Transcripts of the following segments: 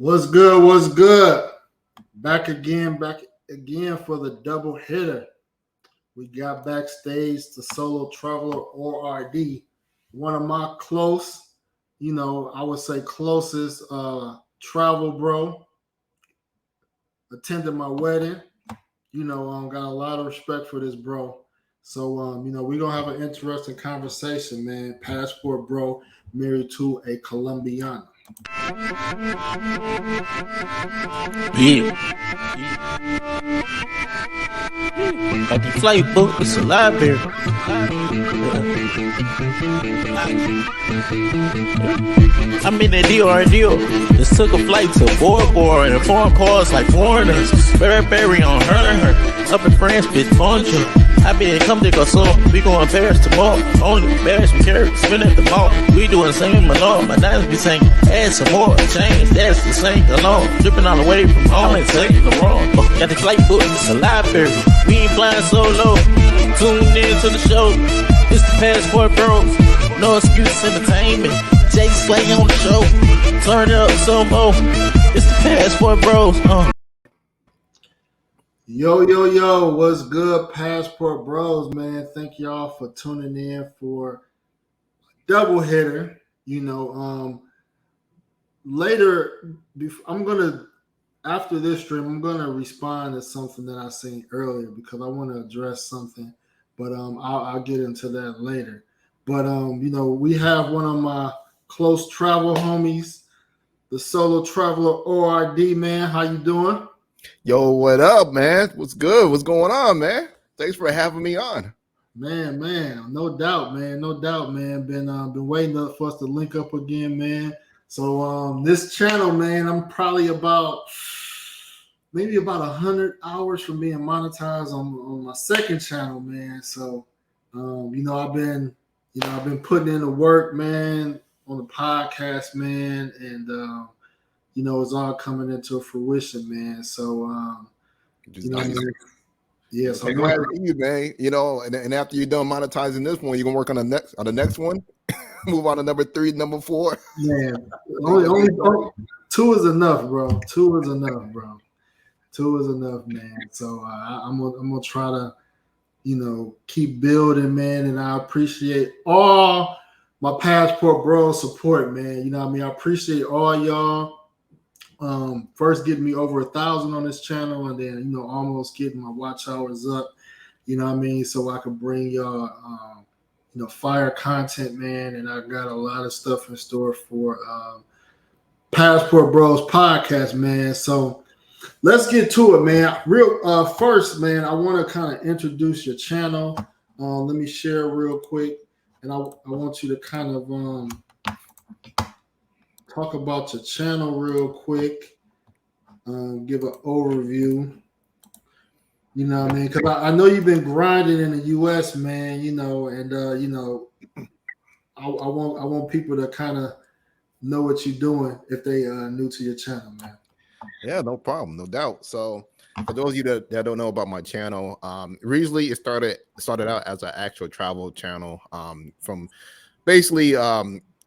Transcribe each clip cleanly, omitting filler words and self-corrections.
What's good? What's good? Back again for the double hitter. We got backstage the solo traveler ORD, one of my I would say closest travel bro. Attended my wedding. Got a lot of respect for this bro. So we're gonna have an interesting conversation, man. Passport bro, married to a Colombiana. Yeah. Got the flight book, it's a library. I'm in that deal. Just took a flight to Bora and foreign cars like foreigners. Berry on her. Up in France, bitch, poncho. I been come to go so we going Paris tomorrow. Only Paris we carry, spin at the mall. We doing the same alone. My diamonds be saying, add some more change. That's the same alone. Dripping all the way from home and taking the wrong. Got the flight book, it's a library. We ain't flying solo. Tune in to the show. It's the Passport Bros. No excuse entertainment. Jay Slay on the show. Turn it up some more. It's the Passport Bros. Yo, what's good, Passport Bros, man? Thank y'all for tuning in for double hitter. Later, after this stream, I'm gonna respond to something that I seen earlier because I want to address something, but I'll get into that later. But we have one of my close travel homies, the solo traveler ORD, man. How you doing? Yo, what up, man? What's good? What's going on, man? Thanks for having me on. Man, no doubt, man. Been waiting for us to link up again, man. So this channel, man, I'm probably maybe about 100 hours from being monetized on my second channel, man. So I've been putting in the work, man, on the podcast, man, and it's all coming into fruition, man. So, yeah. So glad to see you, man. And after you're done monetizing this one, you're gonna work on the next one. Move on to number 3, number 4. Man, only 2 is enough, bro. 2 is enough, man. So I'm gonna try to, keep building, man. And I appreciate all my Passport Bro support, man. I appreciate all y'all. First getting me over 1,000 on this channel, and then almost getting my watch hours up. So I could bring y'all fire content, man. And I got a lot of stuff in store for Passport Bros podcast, man. So let's get to it, man. First, man, I want to kind of introduce your channel. Let me share real quick, and I want you to kind of talk about your channel real quick. Give an overview. Because I know you've been grinding in the U.S., man. I want people to kind of know what you're doing if they are new to your channel, man. Yeah, no problem, no doubt. So for those of you that don't know about my channel, originally it started out as an actual travel channel. From basically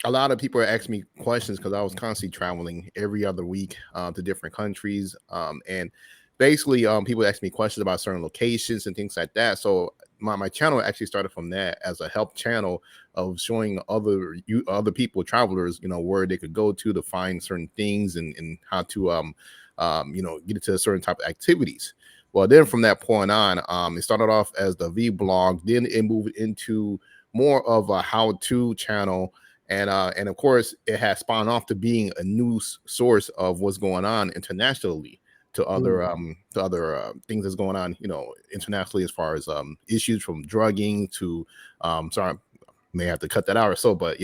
a lot of people are asking me questions because I was constantly traveling every other week to different countries. And basically people ask me questions about certain locations and things like that. So my channel actually started from that as a help channel of showing other people, travelers, where they could go to find certain things and how to get into certain type of activities. Well, then from that point on, it started off as the vlog, then it moved into more of a how-to channel. And of course, it has spawned off to being a news source of what's going on internationally to other things that's going on, internationally, as far as issues from drugging to sorry, I may have to cut that out or so, but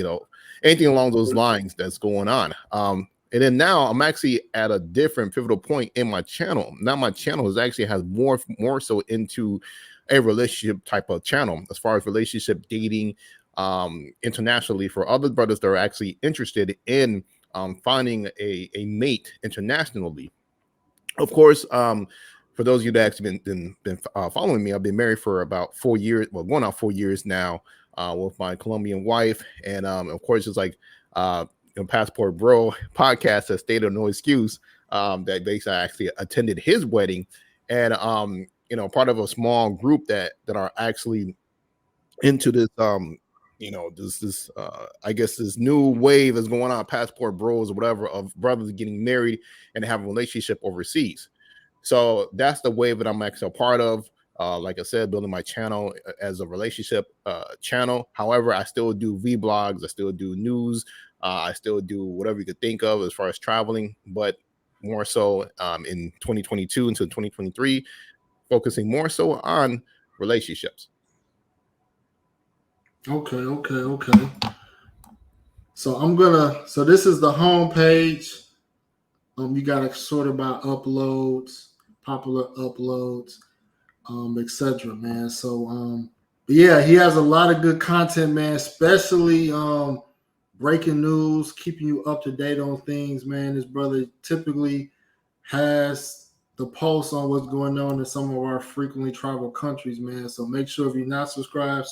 anything along those lines that's going on. And then now I'm actually at a different pivotal point in my channel. Now my channel has more so into a relationship type of channel, as far as relationship dating. Internationally, for other brothers that are actually interested in finding a mate internationally. Of course, for those of you that actually been following me, I've been married for about 4 years, well, going on 4 years now, with my Colombian wife. And of course, it's like Passport Bro podcast that stated no excuse, that basically I actually attended his wedding, and part of a small group that are actually into this this I guess this new wave is going on, passport bros or whatever, of brothers getting married and having a relationship overseas. So that's the wave that I'm actually a part of. Like I said, building my channel as a relationship channel. However, I still do vlogs, I still do news, I still do whatever you could think of as far as traveling, but more so in 2022 into 2023, focusing more so on relationships. Okay. So this is the home page. You got to sort it by uploads, popular uploads, etc. Man. So yeah, he has a lot of good content, man, especially breaking news, keeping you up to date on things, man. This brother typically has the pulse on what's going on in some of our frequently traveled countries, man. So make sure if you're not subscribed,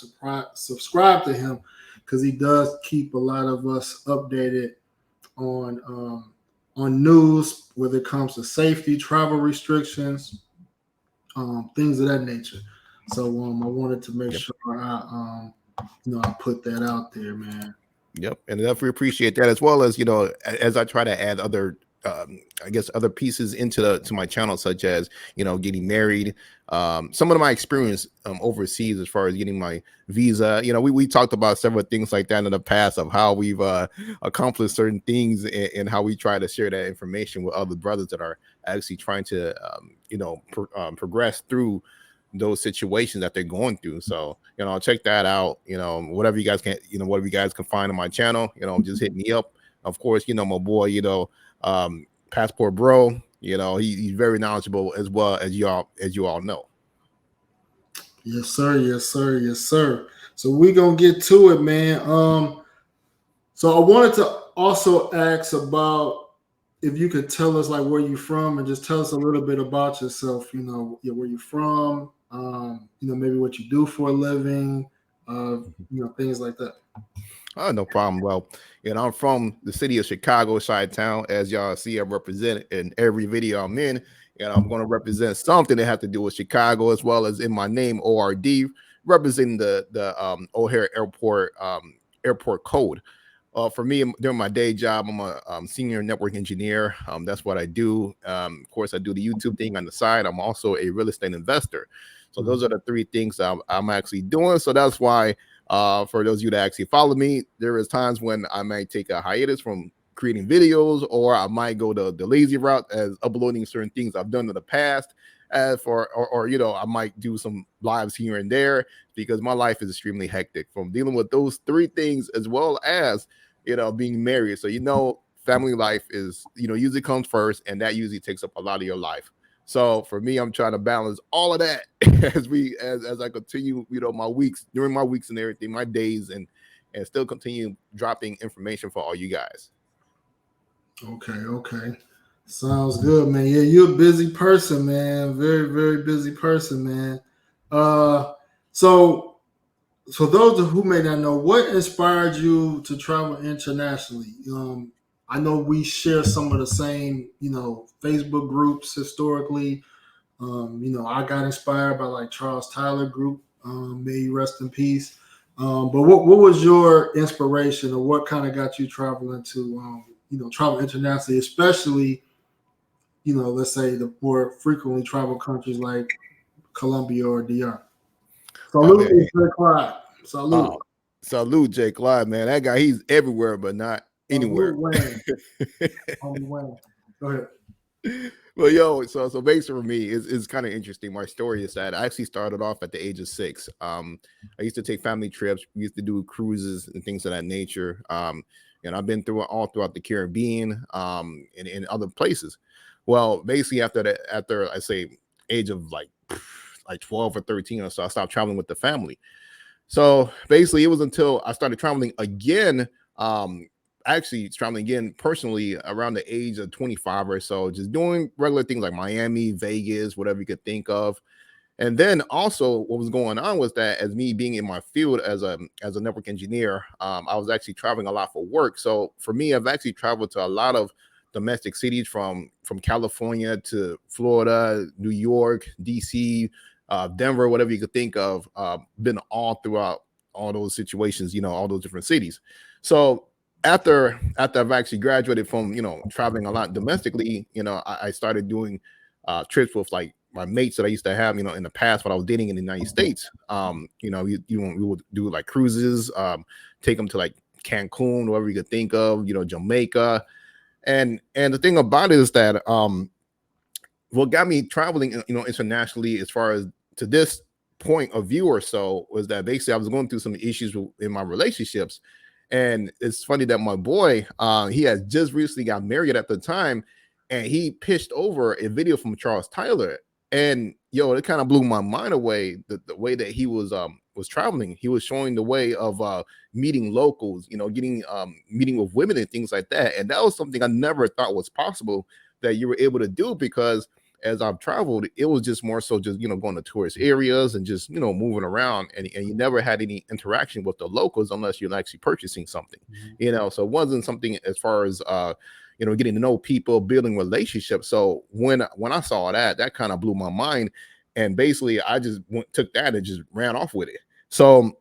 subscribe to him, because he does keep a lot of us updated on news, whether it comes to safety, travel restrictions, things of that nature. So I wanted to make sure I put that out there, man. Yep, and definitely appreciate that, as well as as I try to add other I guess other pieces to my channel, such as getting married, some of my experience overseas as far as getting my visa. We talked about several things like that in the past, of how we've accomplished certain things, and how we try to share that information with other brothers that are actually trying to progress through those situations that they're going through. So check that out. Whatever you guys can find on my channel, just hit me up. Of course, my boy, Passport Bro, he's very knowledgeable, as well as you all know. Yes, sir. So we gonna get to it, man. So I wanted to also ask about if you could tell us like where you're from, and just tell us a little bit about yourself. Where you're from. Maybe what you do for a living. Things like that. Oh, no problem. Well, I'm from the city of Chicago, Chi-Town. As y'all see, I represent in every video I'm in, and I'm going to represent something that has to do with Chicago, as well as in my name, ORD, representing the O'Hare airport code. For me, during my day job, I'm a senior network engineer. That's what I do. Of course, I do the YouTube thing on the side. I'm also a real estate investor. So those are the three things I'm actually doing. So that's why, for those of you that actually follow me, there is times when I might take a hiatus from creating videos, or I might go the lazy route as uploading certain things I've done in the past. As for, or I might do some lives here and there, because my life is extremely hectic from dealing with those three things, as well as being married. So family life is usually comes first, and that usually takes up a lot of your life. So for me, I'm trying to balance all of that as I continue, my weeks, during my weeks and everything, my days, and still continue dropping information for all you guys. Okay. Sounds good, man. Yeah, you're a busy person, man. Very, very busy person, man. So those who may not know, what inspired you to travel internationally? I know we share some of the same, Facebook groups historically. I got inspired by like Charles Tyler group. May he rest in peace. But what was your inspiration, or what kind of got you traveling to, travel internationally, especially, let's say the more frequently traveled countries like Colombia or DR? Salute, Jay Clyde. Salute. Oh, salute, Jay Clyde, man. That guy, he's everywhere, but not anywhere. Go ahead. Well, so basically for me, it's kind of interesting. My story is that I actually started off at the age of 6. I used to take family trips. We used to do cruises and things of that nature. And I've been through it all throughout the Caribbean, and in other places. Well, basically after I say age of like 12 or 13 or so, I stopped traveling with the family. So basically, it was until I started traveling again, actually traveling again personally around the age of 25 or so, just doing regular things like Miami, Vegas, whatever you could think of. And then also what was going on was that as me being in my field as a network engineer, I was actually traveling a lot for work. So for me, I've actually traveled to a lot of domestic cities from California to Florida, New York, DC, Denver, whatever you could think of. Been all throughout all those situations, you know, all those different cities. So after I've actually graduated from, you know, traveling a lot domestically, you know, I started doing trips with like my mates that I used to have, you know, in the past when I was dating in the United States. You know, we would do like cruises, take them to like Cancun, whatever you could think of, you know, Jamaica. And the thing about it is that what got me traveling, you know, internationally as far as to this point of view or so was that basically I was going through some issues in my relationships. And it's funny that my boy, he had just recently got married at the time, and he pitched over a video from Charles Tyler. And yo, it kind of blew my mind away the way that he was traveling. He was showing the way of meeting locals, you know, getting meeting with women and things like that. And that was something I never thought was possible that you were able to do, because as I've traveled, it was just more so just, you know, going to tourist areas and just, you know, moving around, and you never had any interaction with the locals unless you're actually purchasing something, you know. So it wasn't something as far as you know, getting to know people, building relationships. So when I saw that kind of blew my mind, and basically I just took that and just ran off with it. So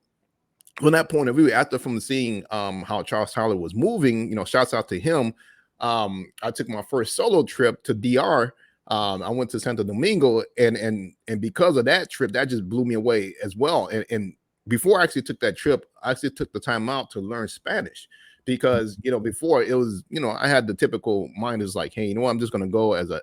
from that point of view, after from seeing how Charles Tyler was moving, you know, shouts out to him. I took my first solo trip to DR. I went to Santo Domingo, and because of that trip, that just blew me away as well. And before I actually took that trip, I actually took the time out to learn Spanish, because, you know, before it was, you know, I had the typical mind is like, hey, you know what, I'm just going to go as a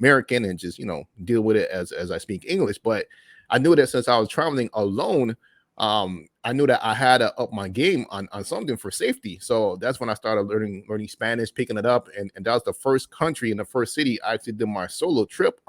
American and just, you know, deal with it as I speak English. But I knew that since I was traveling alone, I knew that I had to up my game on something for safety. So that's when I started learning Spanish, picking it up. And that was the first country and the first city I actually did my solo trip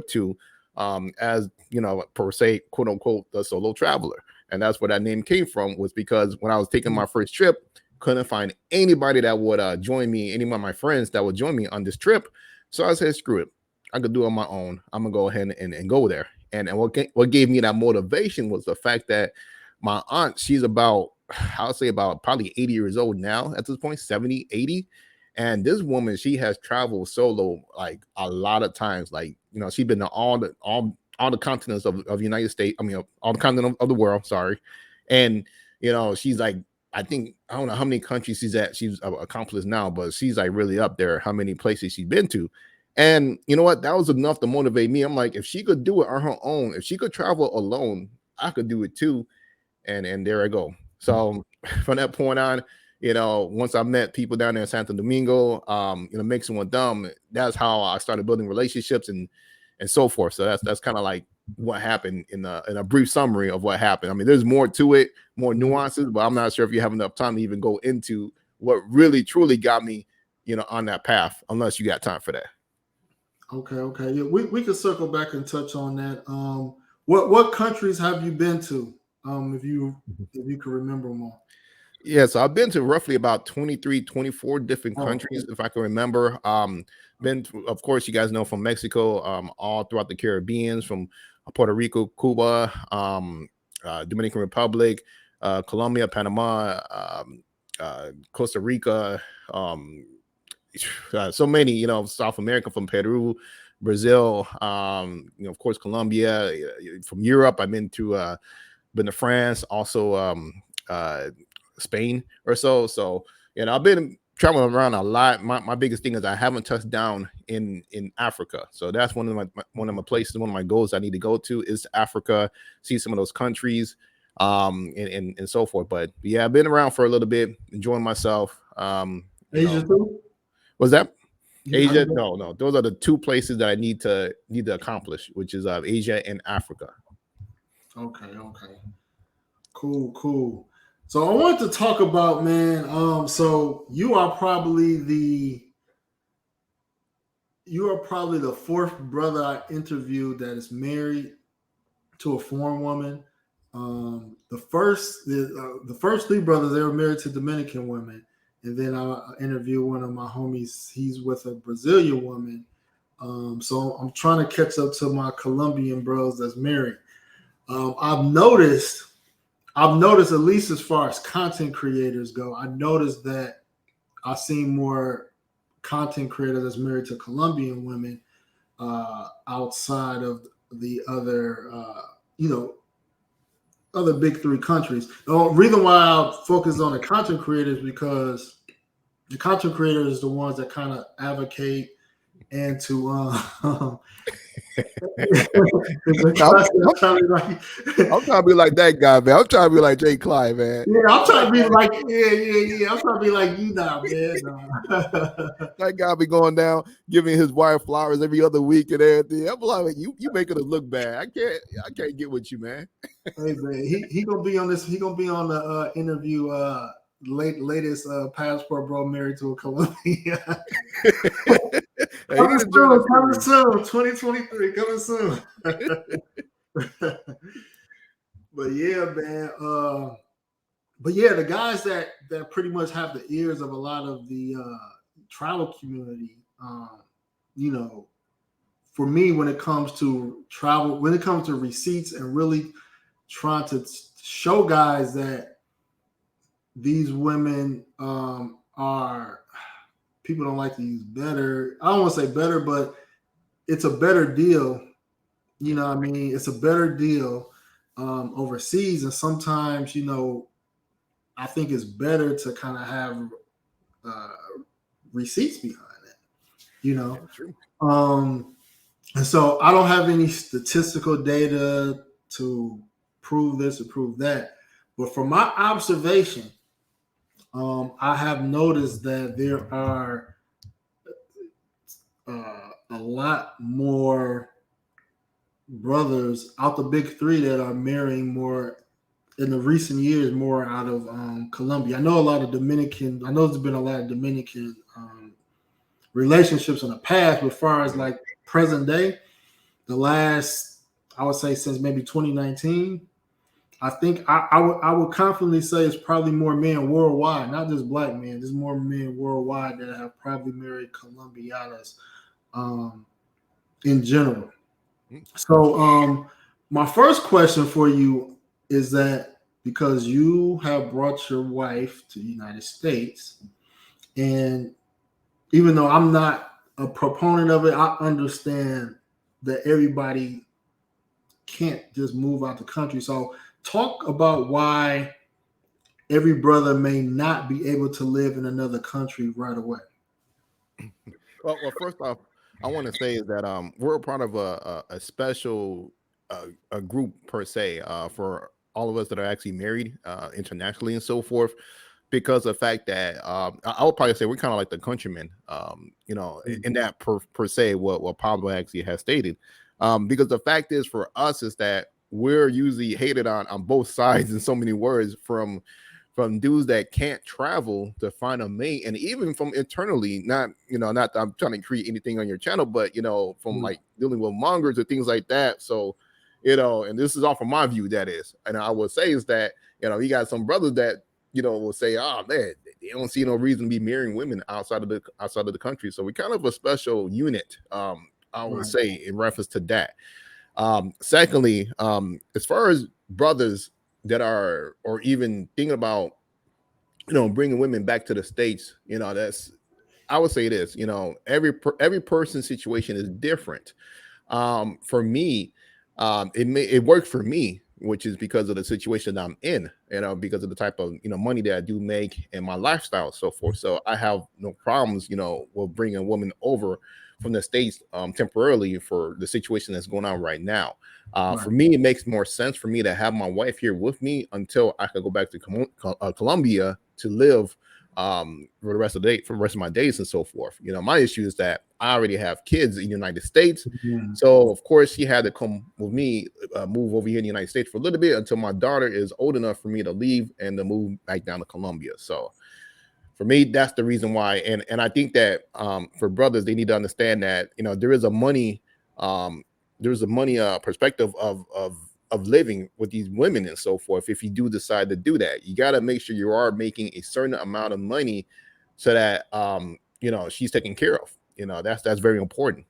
to, as, you know, per se, quote unquote, the solo traveler. And that's where that name came from, was because when I was taking my first trip, couldn't find anybody that would join me, any of my friends that would join me on this trip. So I said, screw it, I could do it on my own. I'm gonna go ahead and go there. And what gave me that motivation was the fact that my aunt, she's about, I'll say about probably 80 years old now at this point, 70, 80. And this woman, she has traveled solo like a lot of times. Like, you know, she's been to all the continents of the United States. I mean, all the continent of the world, sorry. And, you know, she's like, I think, I don't know how many countries she's accomplished now, but she's like really up there, how many places she's been to. And you know what? That was enough to motivate me. I'm like, if she could do it on her own, if she could travel alone, I could do it too. And there I go. So from that point on, you know, once I met people down there in Santo Domingo, you know, mixing with them, that's how I started building relationships and so forth. So that's kind of like what happened in a brief summary of what happened. I mean, there's more to it, more nuances, but I'm not sure if you have enough time to even go into what really truly got me, you know, on that path, unless you got time for that. Okay. Yeah, we can circle back and touch on that. What countries have you been to? If you can remember them all. Yeah, so I've been to roughly about 23, 24 different countries, if I can remember. Been to, of course, you guys know, from Mexico, all throughout the Caribbean, from Puerto Rico, Cuba, Dominican Republic, Colombia, Panama, Costa Rica, so many, you know, South America, from Peru, Brazil, you know, of course, Colombia. From Europe, I've been to France, also Spain or so. So, you know, I've been traveling around a lot. My biggest thing is I haven't touched down in Africa. So that's one of my places, one of my goals I need to go to is Africa, see some of those countries, and so forth. But yeah, I've been around for a little bit, enjoying myself. Asia too? Was that Yeah, Asia? No. Those are the two places that I need to accomplish, which is Asia and Africa. Okay. Cool. So I want to talk about, man. So you are probably the fourth brother I interviewed that is married to a foreign woman. The first three brothers, they were married to Dominican women, and then I interviewed one of my homies. He's with a Brazilian woman. So I'm trying to catch up to my Colombian bros that's married. I've noticed at least as far as content creators go, I noticed that I've seen more content creators that's married to Colombian women outside of the other, other big three countries. The reason why I focus on the content creators because the content creators is the ones that kind of advocate and to I'm trying to be like that guy, man. I'm trying to be like Jay Clyde, man. Yeah, I'm trying to be like, yeah. I'm trying to be like you now, man. That guy be going down, giving his wife flowers every other week and everything. I'm like, you making us look bad. I can't get with you, man. Hey man, he gonna be on this. He gonna be on the interview. Latest passport bro married to a Colombian. Coming soon, 2023, coming soon. But yeah, man. But yeah, the guys that pretty much have the ears of a lot of the travel community, for me, when it comes to travel, when it comes to receipts and really trying to show guys that these women are, people don't like to use better. I don't want to say better, but it's a better deal. You know what I mean? It's a better deal overseas. And sometimes, I think it's better to kind of have receipts behind it, And so I don't have any statistical data to prove this or prove that. But from my observation, I have noticed that there are a lot more brothers out the big three that are marrying more in the recent years, more out of Colombia. I know a lot of Dominican. I know there's been a lot of Dominican relationships in the past, but as far as like present day, the last, I would say since maybe 2019. I think I would confidently say it's probably more men worldwide, not just black men. There's more men worldwide that have probably married Colombianas in general. So my first question for you is that because you have brought your wife to the United States, and even though I'm not a proponent of it, I understand that everybody can't just move out the country. So talk about why every brother may not be able to live in another country right away. Well, first off, I want to say is that we're a part of a special a group per se for all of us that are actually married internationally and so forth, because of the fact that I would probably say we're kind of like the countrymen, in that per se what Pablo actually has stated, because the fact is for us is that we're usually hated on both sides in so many words, from dudes that can't travel to find a mate, and even from internally, not that I'm trying to create anything on your channel, but from like dealing with mongers or things like that. So and this is all from my view, that is, and I would say is that you got some brothers that will say, oh man, they don't see no reason to be marrying women outside of the country. So we kind of a special unit, I would say, in reference to that. Secondly, as far as brothers that are, or even thinking about, bringing women back to the States, that's, I would say this, every person's situation is different. For me, it worked for me, which is because of the situation that I'm in, because of the type of, money that I do make and my lifestyle and so forth. So I have no problems, with bringing a woman over from the States temporarily for the situation that's going on right now. For me, it makes more sense for me to have my wife here with me until I could go back to Colombia to live for the rest of my days and so forth. My issue is that I already have kids in the United States. So of course she had to come with me, move over here in the United States for a little bit until my daughter is old enough for me to leave and to move back down to Colombia. So for me, that's the reason why. And I think that for brothers, they need to understand that, there is a money perspective of living with these women and so forth. If you do decide to do that, you got to make sure you are making a certain amount of money so that she's taken care of. That's very important.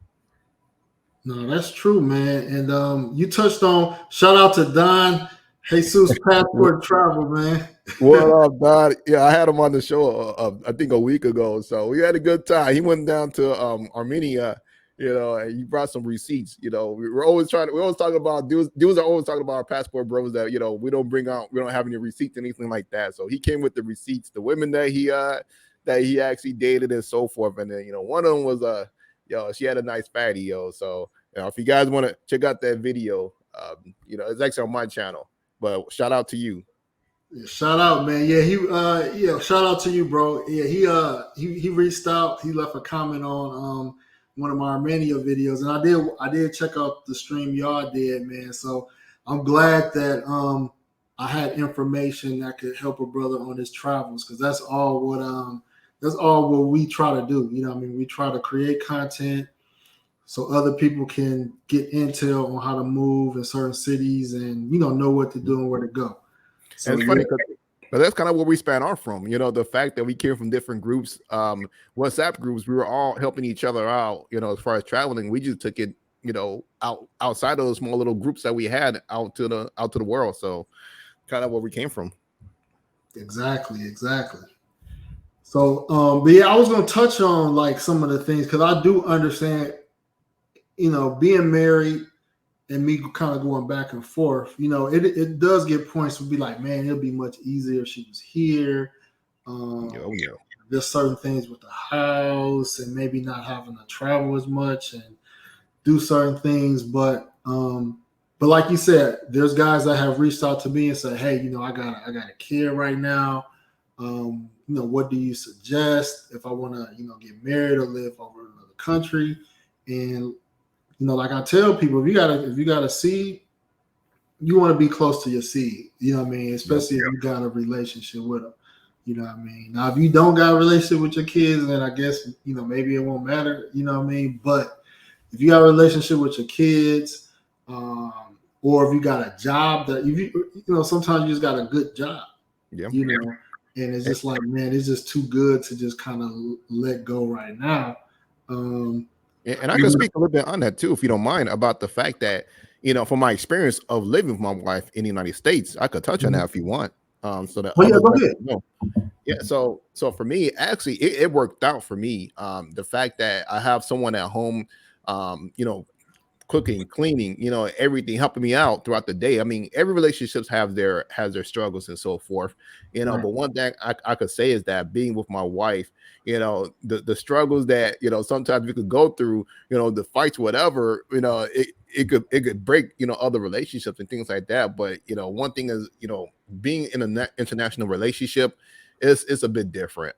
No, that's true, man. And you touched on shout out to Don Jesus Passport Travel, man. What up, Don? Yeah, I had him on the show, I think a week ago. So we had a good time. He went down to Armenia, and he brought some receipts. We're always talking about dudes are always talking about our passport bros that we don't have any receipts, anything like that. So he came with the receipts, the women that he actually dated and so forth. And then one of them was she had a nice fatty, So if you guys want to check out that video, it's actually on my channel. But shout out to you. Yeah, shout out, man. Yeah, shout out to you, bro. Yeah, he reached out. He left a comment on one of my Armenia videos, and I did check out the stream y'all did, man. So I'm glad that I had information that could help a brother on his travels, because that's all what we try to do. You know what I mean? We try to create content so other people can get intel on how to move in certain cities and know what to do and where to go. So, and it's funny because that's kind of where we span off from. The fact that we came from different groups, WhatsApp groups, we were all helping each other out. As far as traveling, we just took it, outside of those small little groups that we had out to the world. So, kind of where we came from. Exactly. So, but yeah, I was going to touch on like some of the things because I do understand, being married. And me kind of going back and forth, it does get points to be like, man, it'll be much easier if she was here. There's certain things with the house and maybe not having to travel as much and do certain things. But like you said, there's guys that have reached out to me and said, hey, I got a kid right now. What do you suggest if I want to, get married or live over in another country? And like I tell people, if you got a seed, you want to be close to your seed. You know what I mean? Especially if you got a relationship with them. You know what I mean? Now, if you don't got a relationship with your kids, then I guess, maybe it won't matter. You know what I mean? But if you got a relationship with your kids, or if you got a job that sometimes you just got a good job. Yeah. And it's just like, man, it's just too good to just kind of let go right now. And I can speak a little bit on that too, if you don't mind, about the fact that, from my experience of living with my wife in the United States, I could touch on that if you want. So that go ahead. Yeah. So for me, actually, it worked out for me. The fact that I have someone at home, cooking, cleaning, everything, helping me out throughout the day. I mean, every relationship has their struggles and so forth, right. But one thing I could say is that being with my wife, the struggles that, sometimes we could go through, the fights, whatever, it could break, other relationships and things like that. But, one thing is, being in an international relationship is a bit different.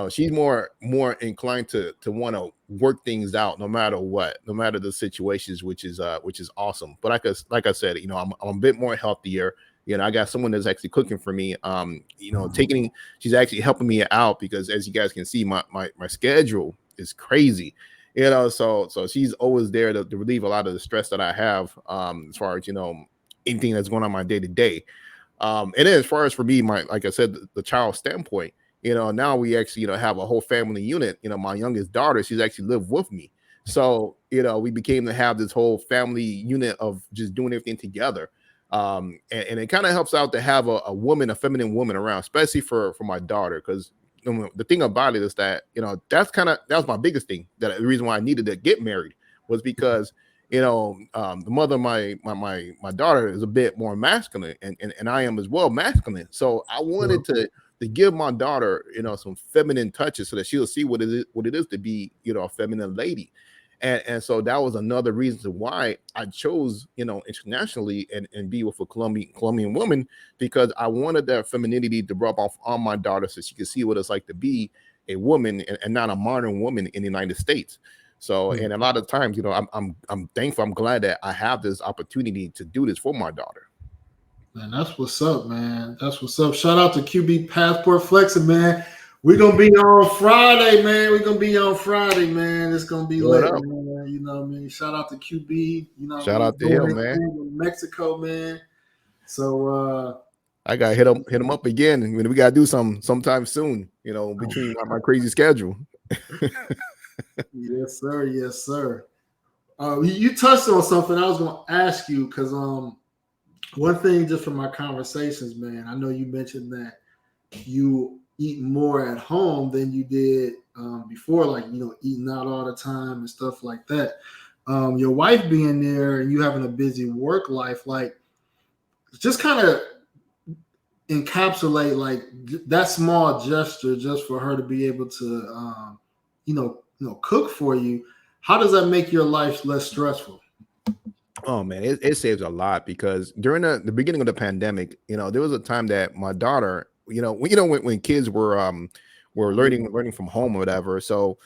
She's more inclined to want to work things out no matter what, no matter the situations, which is awesome. But like I said, I'm a bit more healthier. I got someone that's actually cooking for me. She's actually helping me out because, as you guys can see, my schedule is crazy. So she's always there to relieve a lot of the stress that I have, as far as anything that's going on my day to day. And then as far as for me, like I said, the child standpoint. Now we actually, have a whole family unit. My youngest daughter, she's actually lived with me. So, we became to have this whole family unit of just doing everything together. And it kind of helps out to have a feminine woman around, especially for my daughter. Because the thing about it is that, that was my biggest thing. That the reason why I needed to get married was because, the mother of my daughter is a bit more masculine and I am as well masculine. So I wanted to give my daughter, some feminine touches so that she'll see what it is to be, a feminine lady. And so that was another reason why I chose, internationally and be with a Colombian woman, because I wanted that femininity to rub off on my daughter so she could see what it's like to be a woman and not a modern woman in the United States. So, and a lot of times, I'm thankful, I'm glad that I have this opportunity to do this for my daughter. Man, that's what's up, man. That's what's up. Shout out to QB Passport Flexing, man. We're going to be on Friday, man. It's going to be lit, man. You know what I mean? Shout out to QB. Shout out to him, man. Mexico, man. So I got to hit him up again. And we got to do sometime soon, between my crazy schedule. Yes, sir. You touched on something I was going to ask you because one thing just from my conversations, man, I know you mentioned that you eat more at home than you did before, like, eating out all the time and stuff like that. Your wife being there and you having a busy work life, like, just kind of encapsulate like that small gesture just for her to be able to, cook for you. How does that make your life less stressful? Oh man, it saves a lot because during the beginning of the pandemic, there was a time that my daughter, when kids were learning from home or whatever. So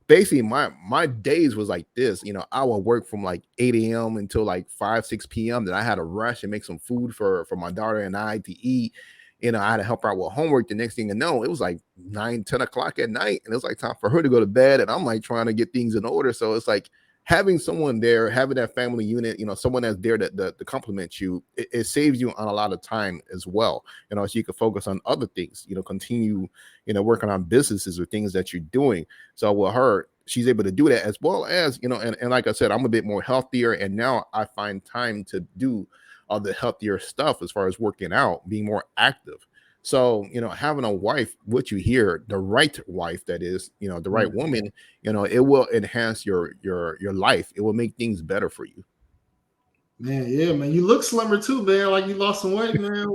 basically my days was like this. I would work from like 8 a.m. until like 5, 6 p.m. Then I had to rush and make some food for my daughter and I to eat. I had to help her out with homework. The next thing you know, it was like 9, 10 o'clock at night. And it was like time for her to go to bed. And I'm like trying to get things in order. So it's like having someone there, having that family unit, someone that's there to compliment you, it saves you on a lot of time as well. So you can focus on other things, continue, working on businesses or things that you're doing. So with her, she's able to do that as well as, and like I said, I'm a bit more healthier. And now I find time to do all the healthier stuff as far as working out, being more active. So, having a wife, what you hear, the right wife, that is, the right woman, it will enhance your life. It will make things better for you. Man, yeah, man. You look slimmer too, man. Like you lost some weight, man.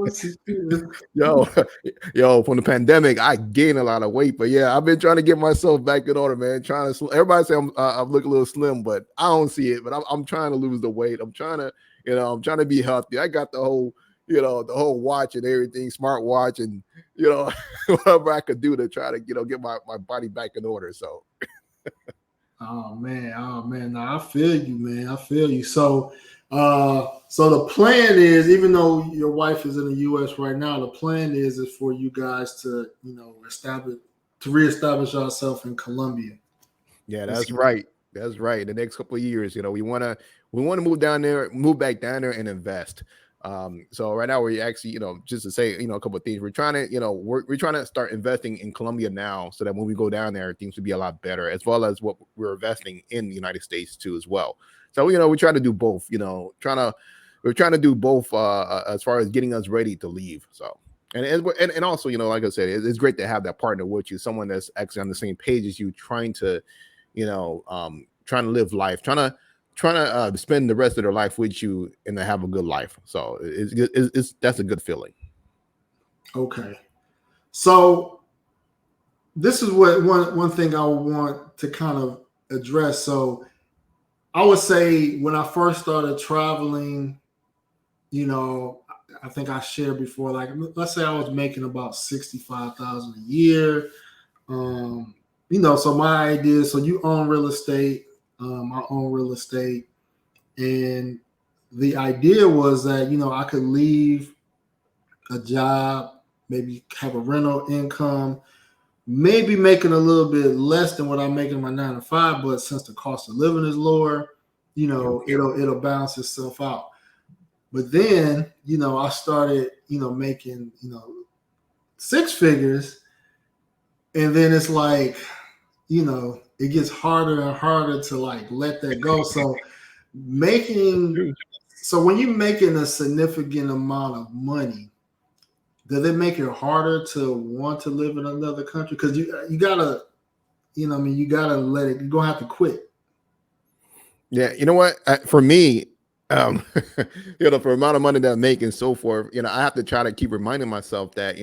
Yo, from the pandemic, I gained a lot of weight, but yeah, I've been trying to get myself back in order, man. Everybody say I look a little slim, but I don't see it. But I'm trying to lose the weight. I'm trying to be healthy. I got the whole watch and everything, smart watch, and whatever I could do to try to get my body back in order. So oh man. Now I feel you, man. I feel you. So the plan is, even though your wife is in the US right now, the plan is for you guys to reestablish yourself in Colombia. Yeah, that's right. That's right. The next couple of years, we want to move back down there and invest. So right now we're actually, just to say, a couple of things. We're trying to, we're trying to start investing in Colombia now, so that when we go down there, things will be a lot better, as well as what we're investing in the United States too, as well. So we try to do both. We're trying to do both as far as getting us ready to leave. So and also, like I said, it's great to have that partner with you, someone that's actually on the same page as you, trying to live life, trying to spend the rest of their life with you and to have a good life. So that's a good feeling. Okay. So this is what one thing I want to kind of address. So I would say when I first started traveling, I think I shared before, like, let's say I was making about 65,000 a year. So my idea, so you own real estate, I own real estate. And the idea was that, I could leave a job, maybe have a rental income, maybe making a little bit less than what I'm making my 9 to 5, but since the cost of living is lower, it'll balance itself out. But then, I started, making, 6 figures, and then it's like, it gets harder and harder to like let that go. So when you're making a significant amount of money, does it make it harder to want to live in another country? Because you gotta, you gotta let it. You're gonna have to quit. Yeah, you know what? For me, for amount of money that I make and so forth, I have to try to keep reminding myself that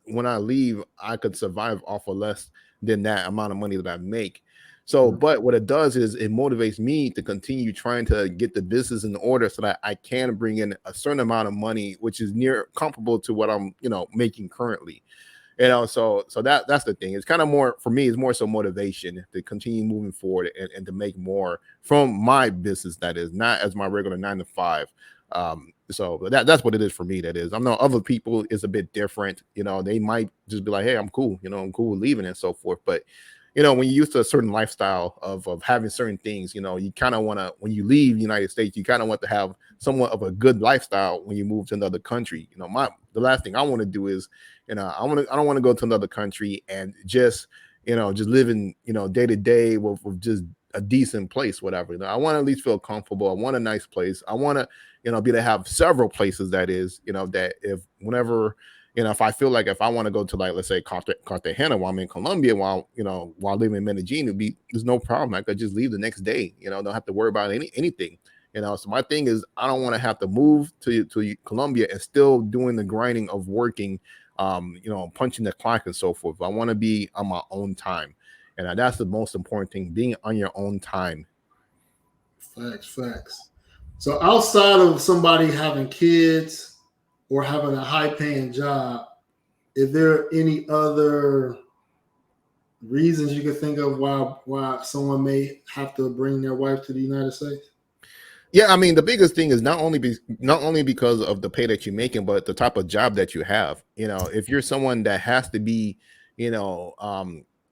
when I leave, I could survive off of less than that amount of money that I make. So, but what it does is it motivates me to continue trying to get the business in order so that I can bring in a certain amount of money, which is near comparable to what I'm, making currently. So that's the thing. It's kind of more for me. It's more so motivation to continue moving forward and to make more from my business. That is not as my regular 9 to 5. So that's what it is for me. That is, I know other people is a bit different. They might just be like, hey, I'm cool. I'm cool with leaving and so forth. But when you're used to a certain lifestyle of having certain things, you kind of want to, when you leave the United States, you kind of want to have somewhat of a good lifestyle when you move to another country. The last thing I want to do is, I don't want to go to another country and just living, day to day with just a decent place, whatever. You know, I want to at least feel comfortable. I want a nice place. I want to, you know, be to have several places, that is, you know, that if whenever, you know, if I feel like if I want to go to, like, let's say Cartagena while I'm in Colombia, while, you know, while living in Medellin, there's no problem. I could just leave the next day, you know, don't have to worry about anything. You know, so my thing is, I don't want to have to move to Colombia and still doing the grinding of working, you know, punching the clock and so forth. I want to be on my own time, and that's the most important thing: being on your own time. Facts. So outside of somebody having kids or having a high-paying job, is there any other reasons you could think of why someone may have to bring their wife to the United States? Yeah, I mean, the biggest thing is not only because of the pay that you're making, but the type of job that you have. You know, if you're someone that has to be, you know,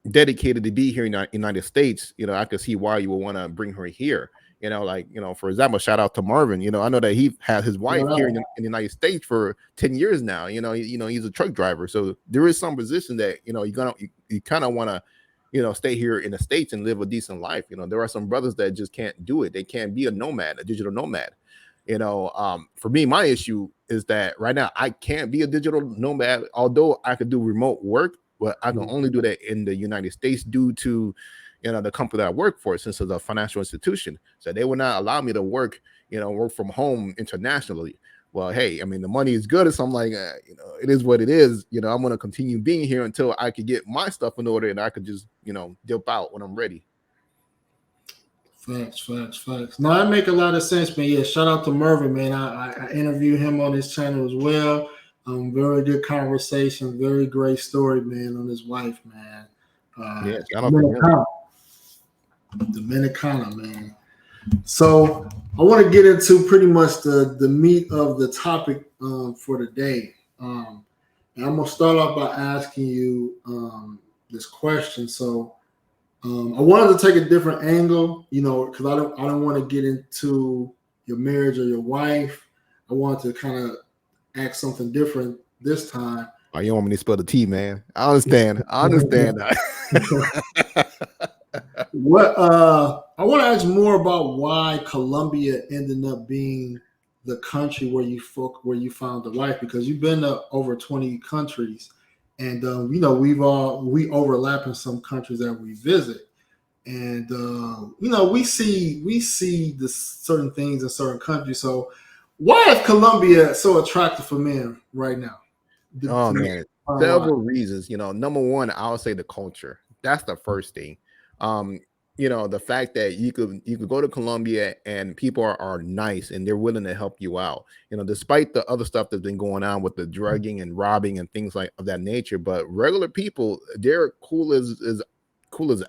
dedicated to be here in the United States, you know, I could see why you would want to bring her here. You know, like, you know, for example, shout out to Marvin. You know, I know that he had his wife here in the United States for 10 years now. You know, he's a truck driver, so there is some position that, you know, you kind of want to, you know, stay here in the States and live a decent life. You know, there are some brothers that just can't do it. They can't be a nomad, a digital nomad. You know, for me, my issue is that right now I can't be a digital nomad, although I could do remote work, but I can only do that in the United States due to, you know, the company that I work for, since it's a financial institution. So they will not allow me to work from home internationally. Well, hey, I mean, the money is good. So I'm like, you know, it is what it is. You know, I'm going to continue being here until I could get my stuff in order and I could just, you know, dip out when I'm ready. Facts. No, that make a lot of sense, man. Yeah, shout out to Mervin, man. I interviewed him on his channel as well. Very good conversation. Very great story, man, on his wife, man. Yeah, shout out Dominicana, man. So I want to get into pretty much the meat of the topic for today. And I'm going to start off by asking you this question. So I wanted to take a different angle, you know, because I don't want to get into your marriage or your wife. I wanted to kind of ask something different this time. Oh, you want me to spill the tea, man? I understand that. What I want to ask more about why Colombia ended up being the country where you found the wife, because you've been to over 20 countries, and you know, we overlap in some countries that we visit, and you know, we see the certain things in certain countries. So why is Colombia so attractive for men right now? Oh man, several reasons. You know, number one, I would say the culture. That's the first thing. You know, the fact that you could go to Colombia and people are nice and they're willing to help you out, you know, despite the other stuff that's been going on with the drugging and robbing and things like of that nature. But regular people, they're cool as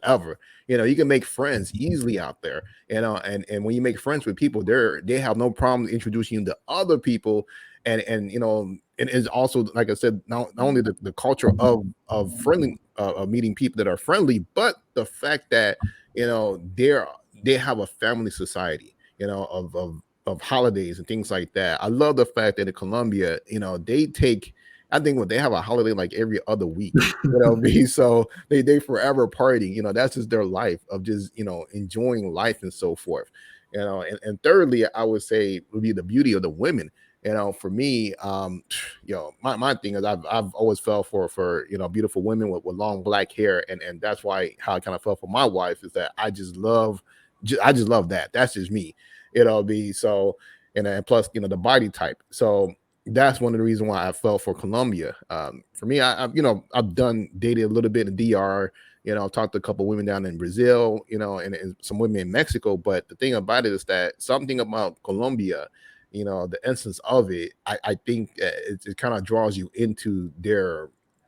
ever. You know, you can make friends easily out there, you know, and when you make friends with people, they have no problem introducing you to other people. And you know, and it's also, like I said, not only the culture of friendly of meeting people that are friendly, but the fact that, you know, they have a family society, you know, of holidays and things like that. I love the fact that in Colombia, you know, I think when they have a holiday like every other week, you know, so they forever partying, you know, that's just their life of just, you know, enjoying life and so forth, you know. And thirdly, I would say would be the beauty of the women. You know, for me, you know, my thing is I've always fell for you know, beautiful women with long black hair, and that's why how I kind of fell for my wife is that I just love that. That's just me, you know. And plus, you know, the body type. So that's one of the reasons why I fell for Colombia. For me, you know, I've dated a little bit in DR. You know, talked to a couple women down in Brazil, you know, and some women in Mexico. But the thing about it is that something about Colombia, you know, the essence of it, I think it kind of draws you into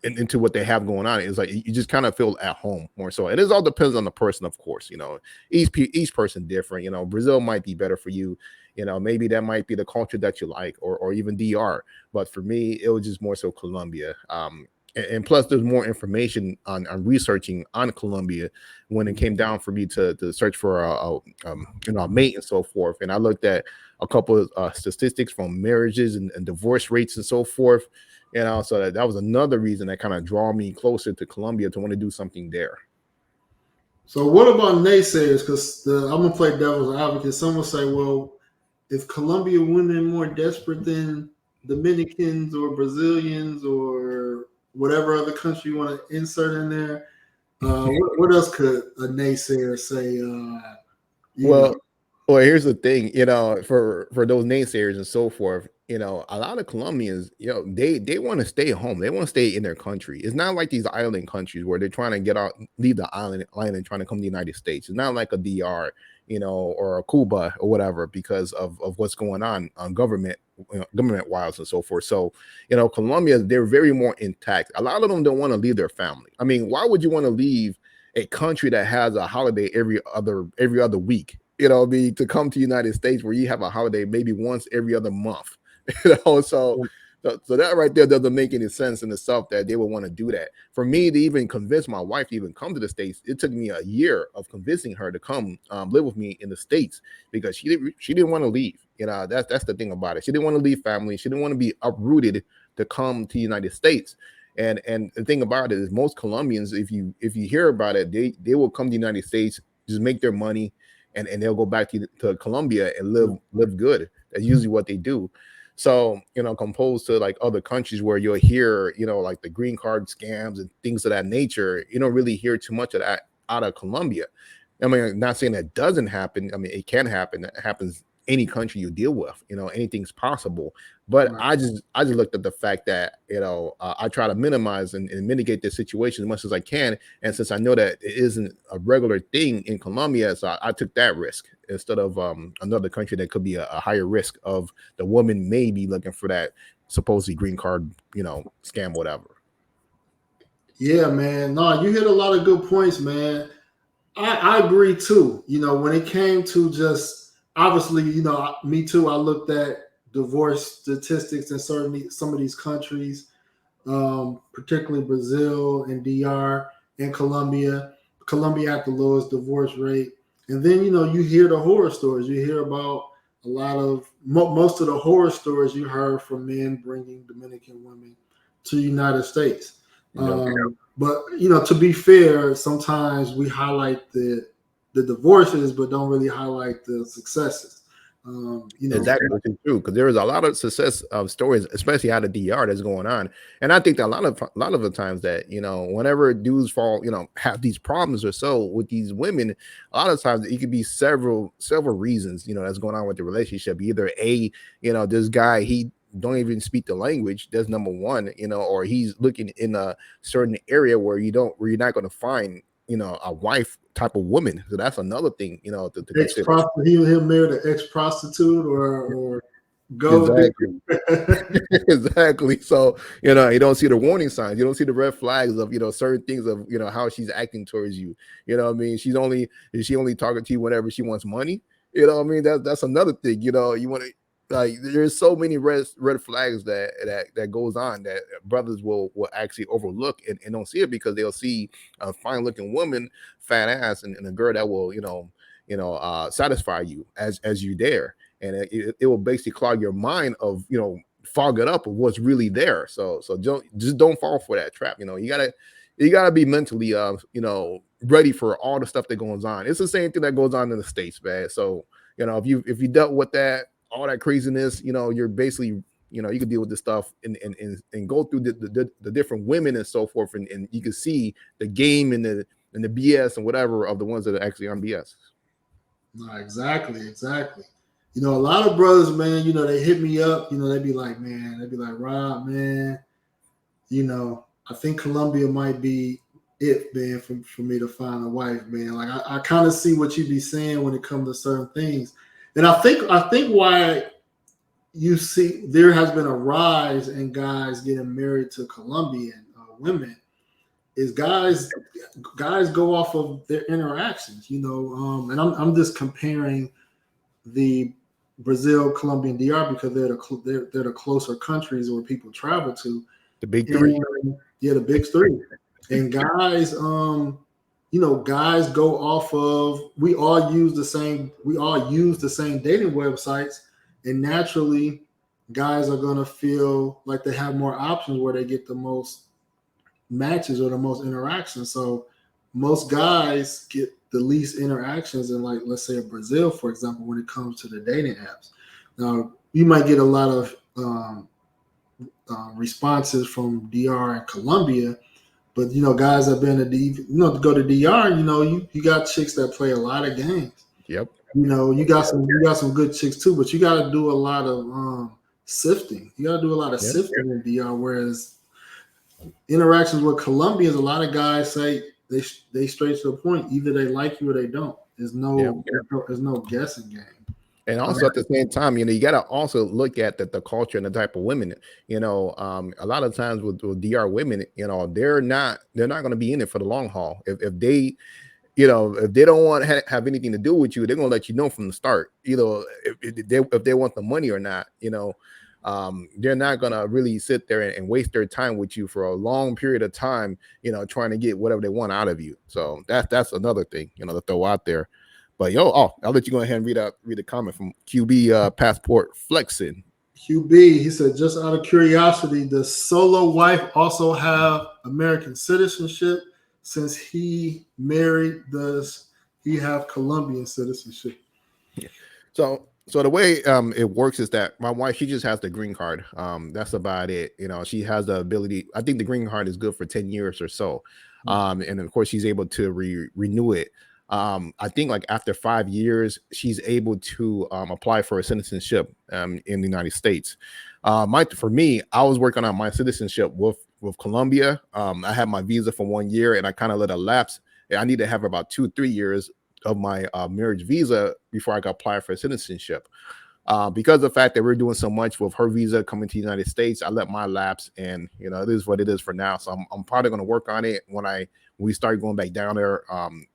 into what they have going on. It's like you just kind of feel at home more so. And it all depends on the person, of course. You know, each person different. You know, Brazil might be better for you. You know, maybe that might be the culture that you like, or even DR. But for me, it was just more so Colombia. And plus, there's more information on researching on Colombia when it came down for me to search for you know, a mate and so forth. And I looked at a couple of statistics from marriages and divorce rates and so forth. You know, so that was another reason that kind of draw me closer to Colombia to want to do something there. So what about naysayers? Because I'm gonna play devil's advocate. Some will say, well, if Colombia women more desperate than Dominicans or Brazilians or whatever other country you want to insert in there, what else could a naysayer say? You know, Well, well, here's the thing, for those naysayers and so forth, a lot of Colombians, they want to stay home. They want to stay in their country. It's not like these island countries where they're trying to get out, leave the island and trying to come to the United States. It's not like a DR, or a Cuba or whatever because of what's going on government wise and so forth. So, Colombia, they're very more intact. A lot of them don't want to leave their family. I mean, why would you want to leave a country that has a holiday every other week, to come to the United States where you have a holiday maybe once every other month, so that right there doesn't make any sense in itself that they would want to do that. For me to even convince my wife to even come to the States, it took me a year of convincing her to come live with me in the States because she didn't want to leave. That's the thing about it. She didn't want to leave family. She didn't want to be uprooted to come to the United States. And the thing about it is most Colombians, if you hear about it, they will come to the United States, just make their money, and they'll go back to Colombia and live good. That's usually what they do. So, composed to like other countries where you'll hear, like the green card scams and things of that nature, you don't really hear too much of that out of Colombia. I mean, I'm not saying that doesn't happen. I mean, it can happen. It happens any country you deal with, anything's possible. But right. I just looked at the fact that, I try to minimize and mitigate this situation as much as I can. And since I know that it isn't a regular thing in Colombia, so I took that risk instead of another country that could be a higher risk of the woman may be looking for that supposedly green card, scam, whatever. Yeah, man. No, you hit a lot of good points, man. I agree too. When it came to just obviously, me too. I looked at divorce statistics in some of these countries, particularly Brazil and DR and Colombia. Colombia had the lowest divorce rate, and then you hear the horror stories. You hear about a lot of most of the horror stories you heard from men bringing Dominican women to the United States. But to be fair, sometimes we highlight the divorces, but don't really highlight the successes. Exactly, which is true because there is a lot of success stories, especially out of DR, that's going on, and I think that a lot of the times that whenever dudes have these problems or so with these women, a lot of times it could be several reasons that's going on with the relationship. Either this guy he don't even speak the language. That's number one, or he's looking in a certain area where you're not going to find a wife type of woman. So that's another thing, to consider. He'll marry the ex prostitute or go exactly. Exactly. So you don't see the warning signs. You don't see the red flags of certain things of how she's acting towards you. You know what I mean? Is she only talking to you whenever she wants money? You know what I mean? That's another thing. You want to. Like there's so many red flags that goes on that brothers will actually overlook and don't see it because they'll see a fine looking woman, fat ass, and a girl that will satisfy you as you there, and it will basically clog your mind of fog it up of what's really there. So don't fall for that trap. You gotta be mentally ready for all the stuff that goes on. It's the same thing that goes on in the States, man. So if you dealt with that. All that craziness, you're basically, you can deal with this stuff and go through the different women and so forth, and you can see the game and the BS and whatever of the ones that are actually on BS. No, exactly. A lot of brothers, man, they hit me up, they be like, Rob, man, I think Colombia might be it, man, for me to find a wife, man. Like I kind of see what you be saying when it comes to certain things. And I think why you see there has been a rise in guys getting married to Colombian women is guys go off of their interactions, and I'm just comparing the Brazil, Colombia, and DR because they're the closer countries where people travel to. The big three. Yeah, the big three. And guys, guys go off of we all use the same dating websites, and naturally guys are going to feel like they have more options where they get the most matches or the most interactions. So most guys get the least interactions in, like, let's say Brazil, for example, when it comes to the dating apps. Now, you might get a lot of responses from DR and Colombia, but guys that been to go to DR, you got chicks that play a lot of games. Yep. You got some good chicks too, but you got to do a lot of sifting. You got to do a lot of sifting in DR. Whereas interactions with Colombians, a lot of guys say they straight to the point. Either they like you or they don't. There's no guessing game. And also at the same time, you got to also look at the culture and the type of women. A lot of times with DR women, they're not going to be in it for the long haul. If they don't want to have anything to do with you, they're going to let you know from the start. If they want the money or not. They're not going to really sit there and waste their time with you for a long period of time. Trying to get whatever they want out of you. So that's another thing to throw out there. But I'll let you go ahead and read a comment from QB Passport Flexing. QB, he said, just out of curiosity, does Solo wife also have American citizenship? Since he married, does he have Colombian citizenship? Yeah. So the way it works is that my wife, she just has the green card. That's about it. She has the ability. I think the green card is good for 10 years or so. And of course, she's able to renew it. I think like after 5 years, she's able to apply for a citizenship in the United States. For me, I was working on my citizenship with Colombia. I had my visa for 1 year and I kind of let it lapse. I need to have about 2-3 years of my marriage visa before I could apply for citizenship. Because of the fact that we're doing so much with her visa coming to the United States, I let my lapse, and it is what it is for now. So I'm probably going to work on it when we start going back down there,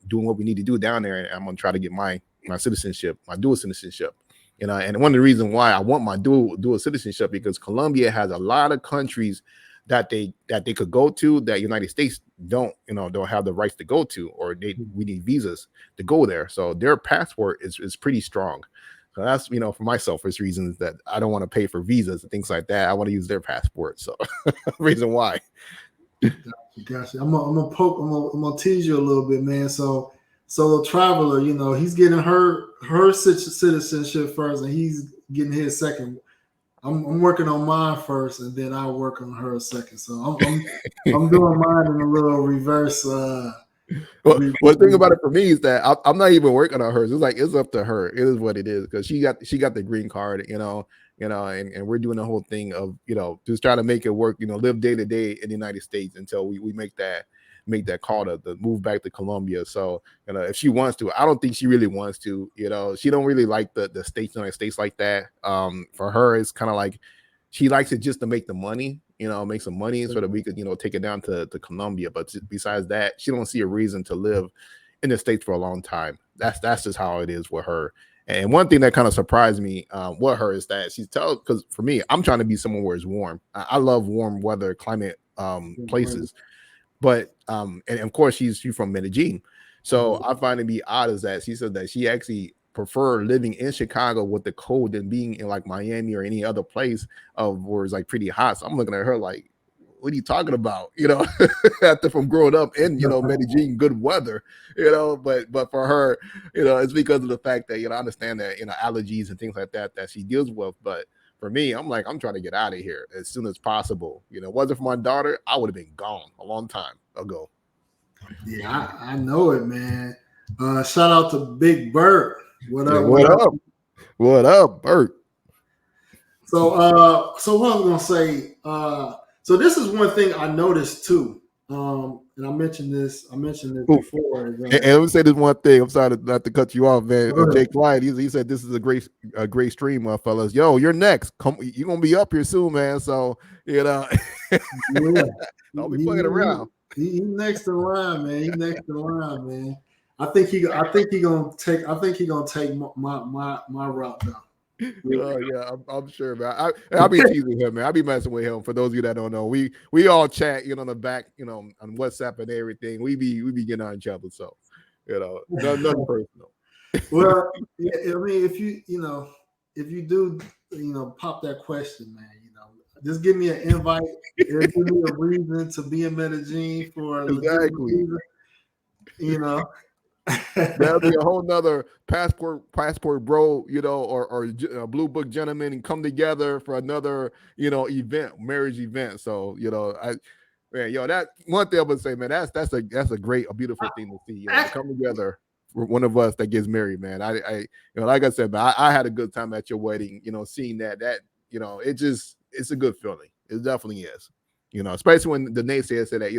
doing what we need to do down there. And I'm going to try to get my citizenship, my dual citizenship. And one of the reasons why I want my dual citizenship, because Colombia has a lot of countries that they could go to that United States don't have the rights to go to, or we need visas to go there. So their passport is pretty strong. So that's, for my selfish reasons that I don't want to pay for visas and things like that. I want to use their passport. So reason why. Gotcha. I'm gonna tease you a little bit, man. So Solo Traveler, he's getting her citizenship first, and he's getting his second. I'm working on mine first, and then I'll work on her second. So I'm doing mine in a little reverse. Well, the thing about it for me is that I'm not even working on hers. It's up to her. It is what it is, because she got the green card, and we're doing the whole thing of just trying to make it work. Live day to day in the United States until we make that call to move back to Colombia. So if she wants to, I don't think she really wants to. She don't really like the states, United States like that. For her, it's kind of like she likes it just to make the money. Make some money so that we could, take it down to Colombia. But besides that, she don't see a reason to live in the States for a long time. That's just how it is with her. And one thing that kind of surprised me with her is that because for me, I'm trying to be somewhere where it's warm. I love warm weather, climate places. But and of course, she's from Medellin. So I find it be odd is that she said that she actually prefer living in Chicago with the cold than being in like Miami or any other place where it's like pretty hot. So I'm looking at her like, what are you talking about? After from growing up in, Medellin, good weather, but for her, it's because of the fact that, I understand that, allergies and things like that she deals with. But for me, I'm like, I'm trying to get out of here as soon as possible. Wasn't for my daughter, I would have been gone a long time ago. Yeah, I know it, man. Shout out to Big Bird. What up? What up, Bert? So what I was gonna say, so this is one thing I noticed too. And I mentioned this before. And let me say this one thing. I'm sorry not to cut you off, man. Jake Clyde, he said this is a great stream, fellas. Yo, you're next. You're gonna be up here soon, man. So yeah. Don't be playing around. He next in line, man. He next in line, man. I think he gonna take my route down. Yeah, I'm sure, man. I'll be teasing him, man. I'll be messing with him. For those of you that don't know, we all chat, on the back, on WhatsApp and everything. We be getting on each other, so nothing personal. Well, yeah, I mean, if you do pop that question, man, just give me an invite. Give me a reason to be in Medellin for exactly. You know. That'll be a whole nother passport bro, or blue book gentleman, and come together for another, event, marriage event. So, man, that one thing I would say, man, that's a great, a beautiful thing to see, to come together for one of us that gets married, man. Like I said, man, I had a good time at your wedding, seeing that, it's a good feeling. It definitely is. Especially when the naysayers say that,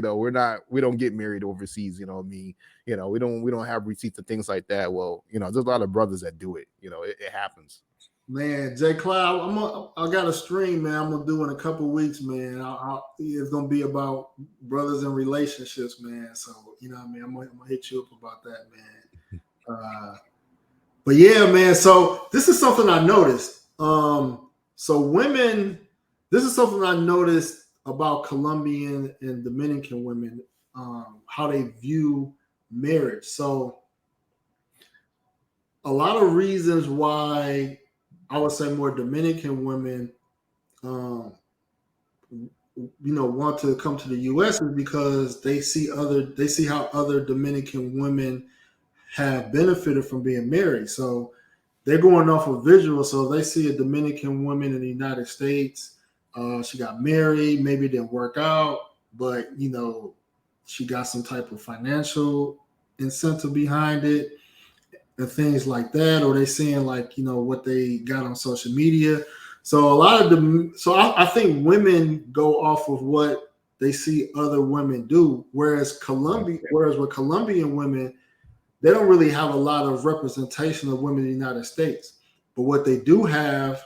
we don't get married overseas, we don't have receipts and things like that. Well, there's a lot of brothers that do it. It happens. Man, Jay Cloud, I got a stream, man. I'm gonna do in a couple weeks, man. It's gonna be about brothers and relationships, man. So what I mean, I'm gonna hit you up about that, man. But yeah, man. So this is something I noticed. This is something I noticed about Colombian and Dominican women, how they view marriage. So a lot of reasons why I would say more Dominican women, want to come to the U.S. is because they see how other Dominican women have benefited from being married. So they're going off of visual. So they see a Dominican woman in the United States. She got married, maybe it didn't work out, but she got some type of financial incentive behind it and things like that, or they seeing what they got on social media. So a lot of them, I think women go off of what they see other women do, whereas with Colombian women, they don't really have a lot of representation of women in the United States. But what they do have,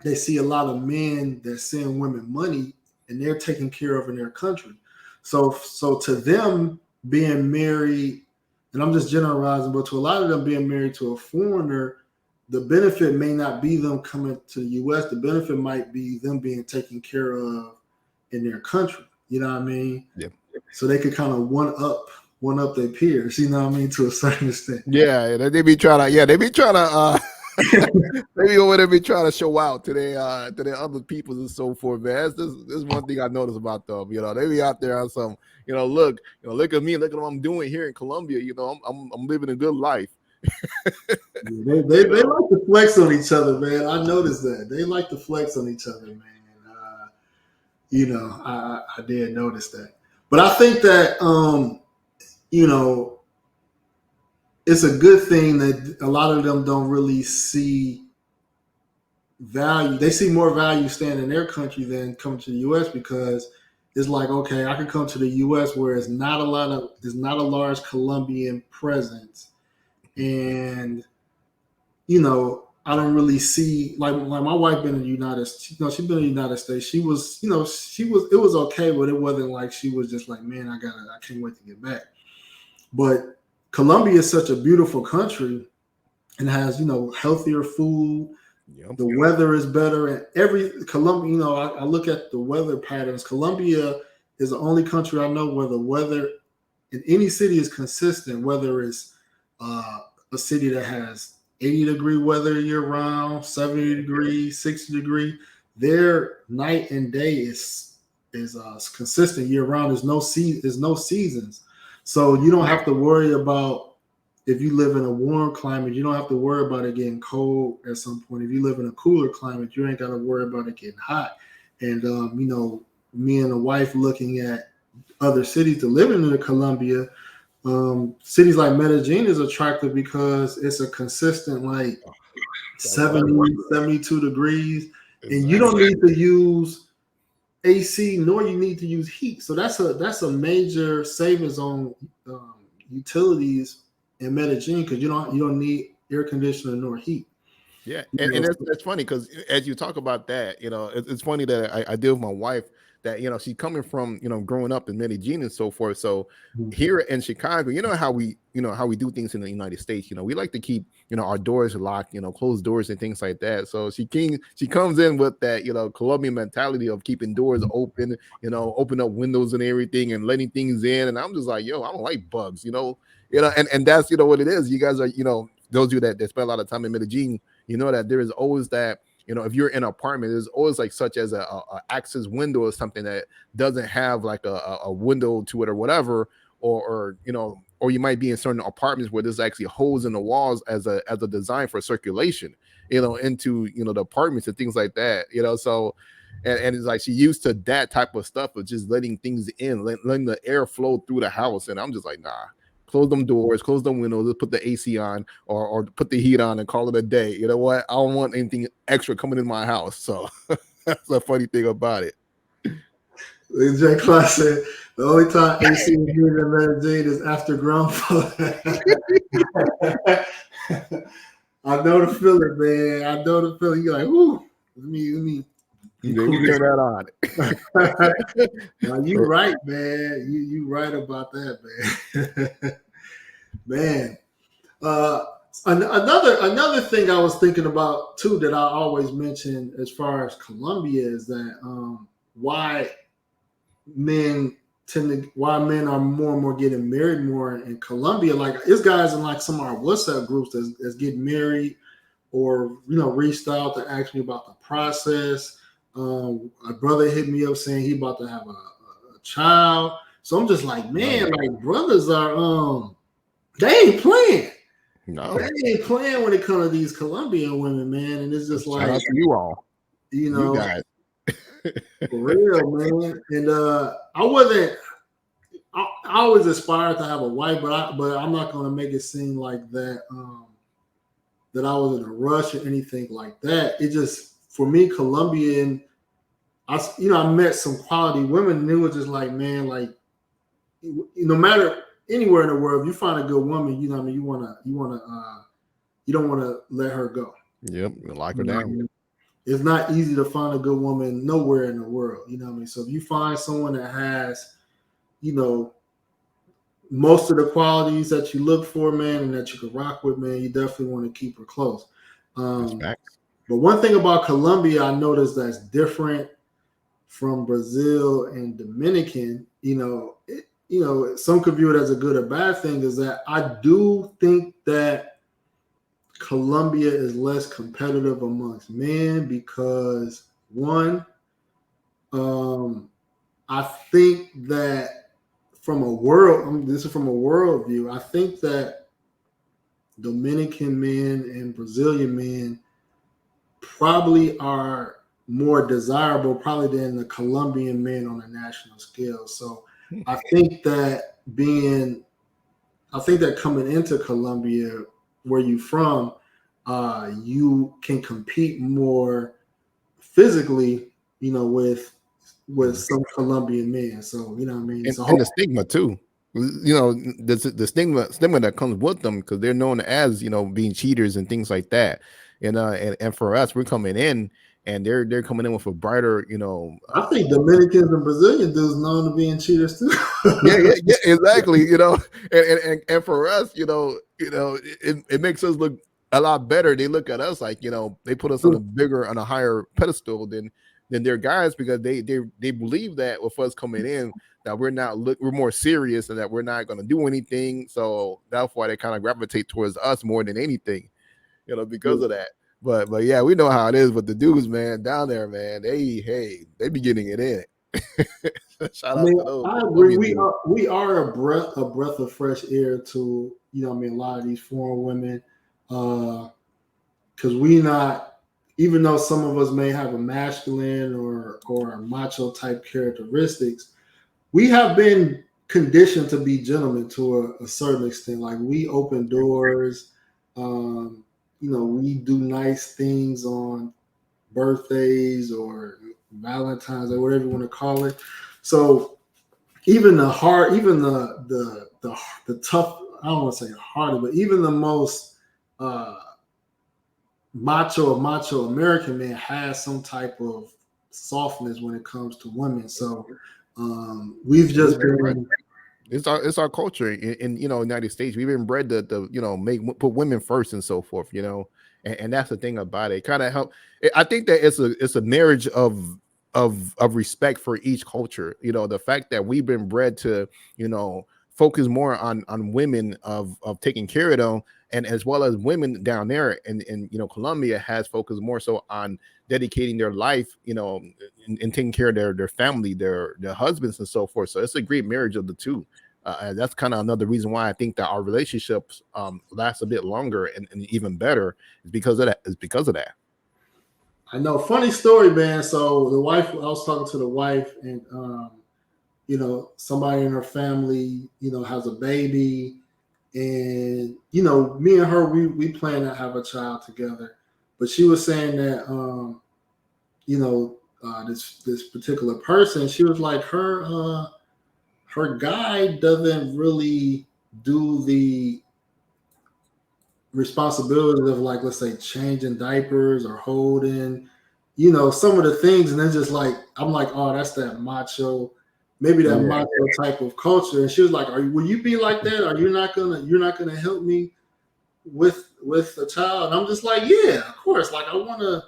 they see a lot of men that send women money and they're taken care of in their country. So to them being married, and I'm just generalizing, but to a lot of them being married to a foreigner, the benefit may not be them coming to the U.S. The benefit might be them being taken care of in their country. You know what I mean? Yep. So they could kind of one up their peers. You know what I mean? To a certain extent. Yeah, they be trying to. Maybe over there be trying to show out to their other peoples and so forth, man. This is one thing I noticed about them. They be out there on some, look at me, look at what I'm doing here in Colombia. I'm living a good life. They like to flex on each other, man. I noticed that they like to flex on each other, man. I did notice that, but I think that it's a good thing that a lot of them don't really see value. They see more value staying in their country than coming to the U.S. because it's like, okay, I can come to the U.S. where there's not a large Colombian presence, and I don't really see like my wife been in the United States. She's been in the United States. She was, it was okay, but it wasn't like she was just like, man, I can't wait to get back. But Colombia is such a beautiful country and has, healthier food. Yep. The weather is better. And Colombia, I look at the weather patterns. Colombia is the only country I know where the weather in any city is consistent, whether it's a city that has 80-degree weather year round, 70 degrees, 60 degree. Their night and day is consistent year round. There's no seasons. So you don't have to worry about if you live in a warm climate, you don't have to worry about it getting cold at some point. If you live in a cooler climate, you ain't got to worry about it getting hot. And, me and the wife looking at other cities to live in Colombia, cities like Medellin is attractive because it's a consistent 70, 72 degrees. Exactly. And you don't need to use AC nor you need to use heat. So that's a major savings on utilities in Medellin because you don't need air conditioner nor heat. Yeah, and that's funny because as you talk about that, it's funny that I deal with my wife that she's coming from growing up in Medellin and so forth. So here in Chicago, how we do things in the United States. We like to keep our doors locked, closed doors and things like that. So she comes in with that Colombian mentality of keeping doors open, open up windows and everything and letting things in. And I'm just like, I don't like bugs, and that's what it is. You guys are those of you that spend a lot of time in Medellin, that there is always that. If you're in an apartment, there's always such as a access window or something that doesn't have a window to it or whatever, or or you might be in certain apartments where there's actually holes in the walls as a design for circulation, into the apartments and things like that, so. And it's like she used to that type of stuff of just letting things in, letting the air flow through the house. And I'm just like, nah, close them doors, close them windows, just put the AC on or put the heat on and call it a day. You know what? I don't want anything extra coming in my house. So that's the funny thing about it. J. Clark said the only time AC is used in Mary Jane is after ground floor. I know the feeling, man. I know the feeling. You're like, ooh, let me turn that on. Now, you right, man. You right about that, man. Man, another thing I was thinking about too that I always mention as far as Colombia is that why men are more and more getting married more in Colombia. Like there's guys in like some of our WhatsApp groups that's getting married or reached out to ask me about the process. A brother hit me up saying he about to have a child. So I'm just like, man, like brothers are they ain't playing. No, they ain't playing when it comes to these Colombian women, man. And it's just like, shout out to you all, you guys. For real, man. And I always aspired to have a wife, but I'm not gonna make it seem like that that I was in a rush or anything like that. It just, for me, Colombian, I met some quality women, and it was just like, man, like no matter anywhere in the world, if you find a good woman, you don't want to let her go. Yep, lock her down. It's not easy to find a good woman nowhere in the world. You know what I mean? So if you find someone that has, most of the qualities that you look for, man, and that you can rock with, man, you definitely want to keep her close. But one thing about Colombia, I noticed that's different from Brazil and Dominican, some could view it as a good or bad thing, is that I do think that Colombia is less competitive amongst men because, one, I think that this is from a world view, I think that Dominican men and Brazilian men probably are more desirable probably than the Colombian men on a national scale. So I think that coming into Colombia, where you from, you can compete more physically, with some Colombian men. So you know what I mean. And, so and the stigma too. The stigma that comes with them, because they're known as being cheaters and things like that. And for us, we're coming in and they're coming in with a brighter, I think Dominicans and Brazilian dudes known to being cheaters too. yeah, exactly. And for us, it makes us look a lot better. They look at us like, they put us on a higher pedestal than their guys, because they believe that with us coming in that we're more serious and that we're not going to do anything. So that's why they kind of gravitate towards us more than anything, because of that. But yeah, we know how it is with the dudes, man, down there, man. They be getting it in. Shout out to those. I agree. We are a breath of fresh air to, a lot of these foreign women, because even though some of us may have a masculine or macho type characteristics, we have been conditioned to be gentlemen to a certain extent. Like we open doors, we do nice things on birthdays or Valentine's or whatever you want to call it. So even the tough, I don't want to say harder, but even the most macho American man has some type of softness when it comes to women. So we've just been. It's our culture in United States. We've been bred to put women first and so forth, and that's the thing about it. Kind of help. I think that it's a marriage of respect for each culture. The fact that we've been bred to focus more on women of taking care of them, and as well as women down there in Colombia has focused more so on dedicating their life, and taking care of their family, their husbands and so forth. So it's a great marriage of the two. That's kind of another reason why I think that our relationships last a bit longer and even better is because of that. Is because of that. I know. Funny story, man. So the wife, I was talking to the wife, and you know, somebody in her family, you know, has a baby, and you know, me and her, we plan to have a child together. But she was saying that, you know, this particular person, she was like her guy doesn't really do the responsibilities of, like, let's say changing diapers or holding, you know, some of the things, and then just like I'm like, oh, that's that macho, maybe that macho type of culture. And she was like, will you be like that? Are you not gonna help me with a child? And I'm just like, yeah, of course. Like I wanna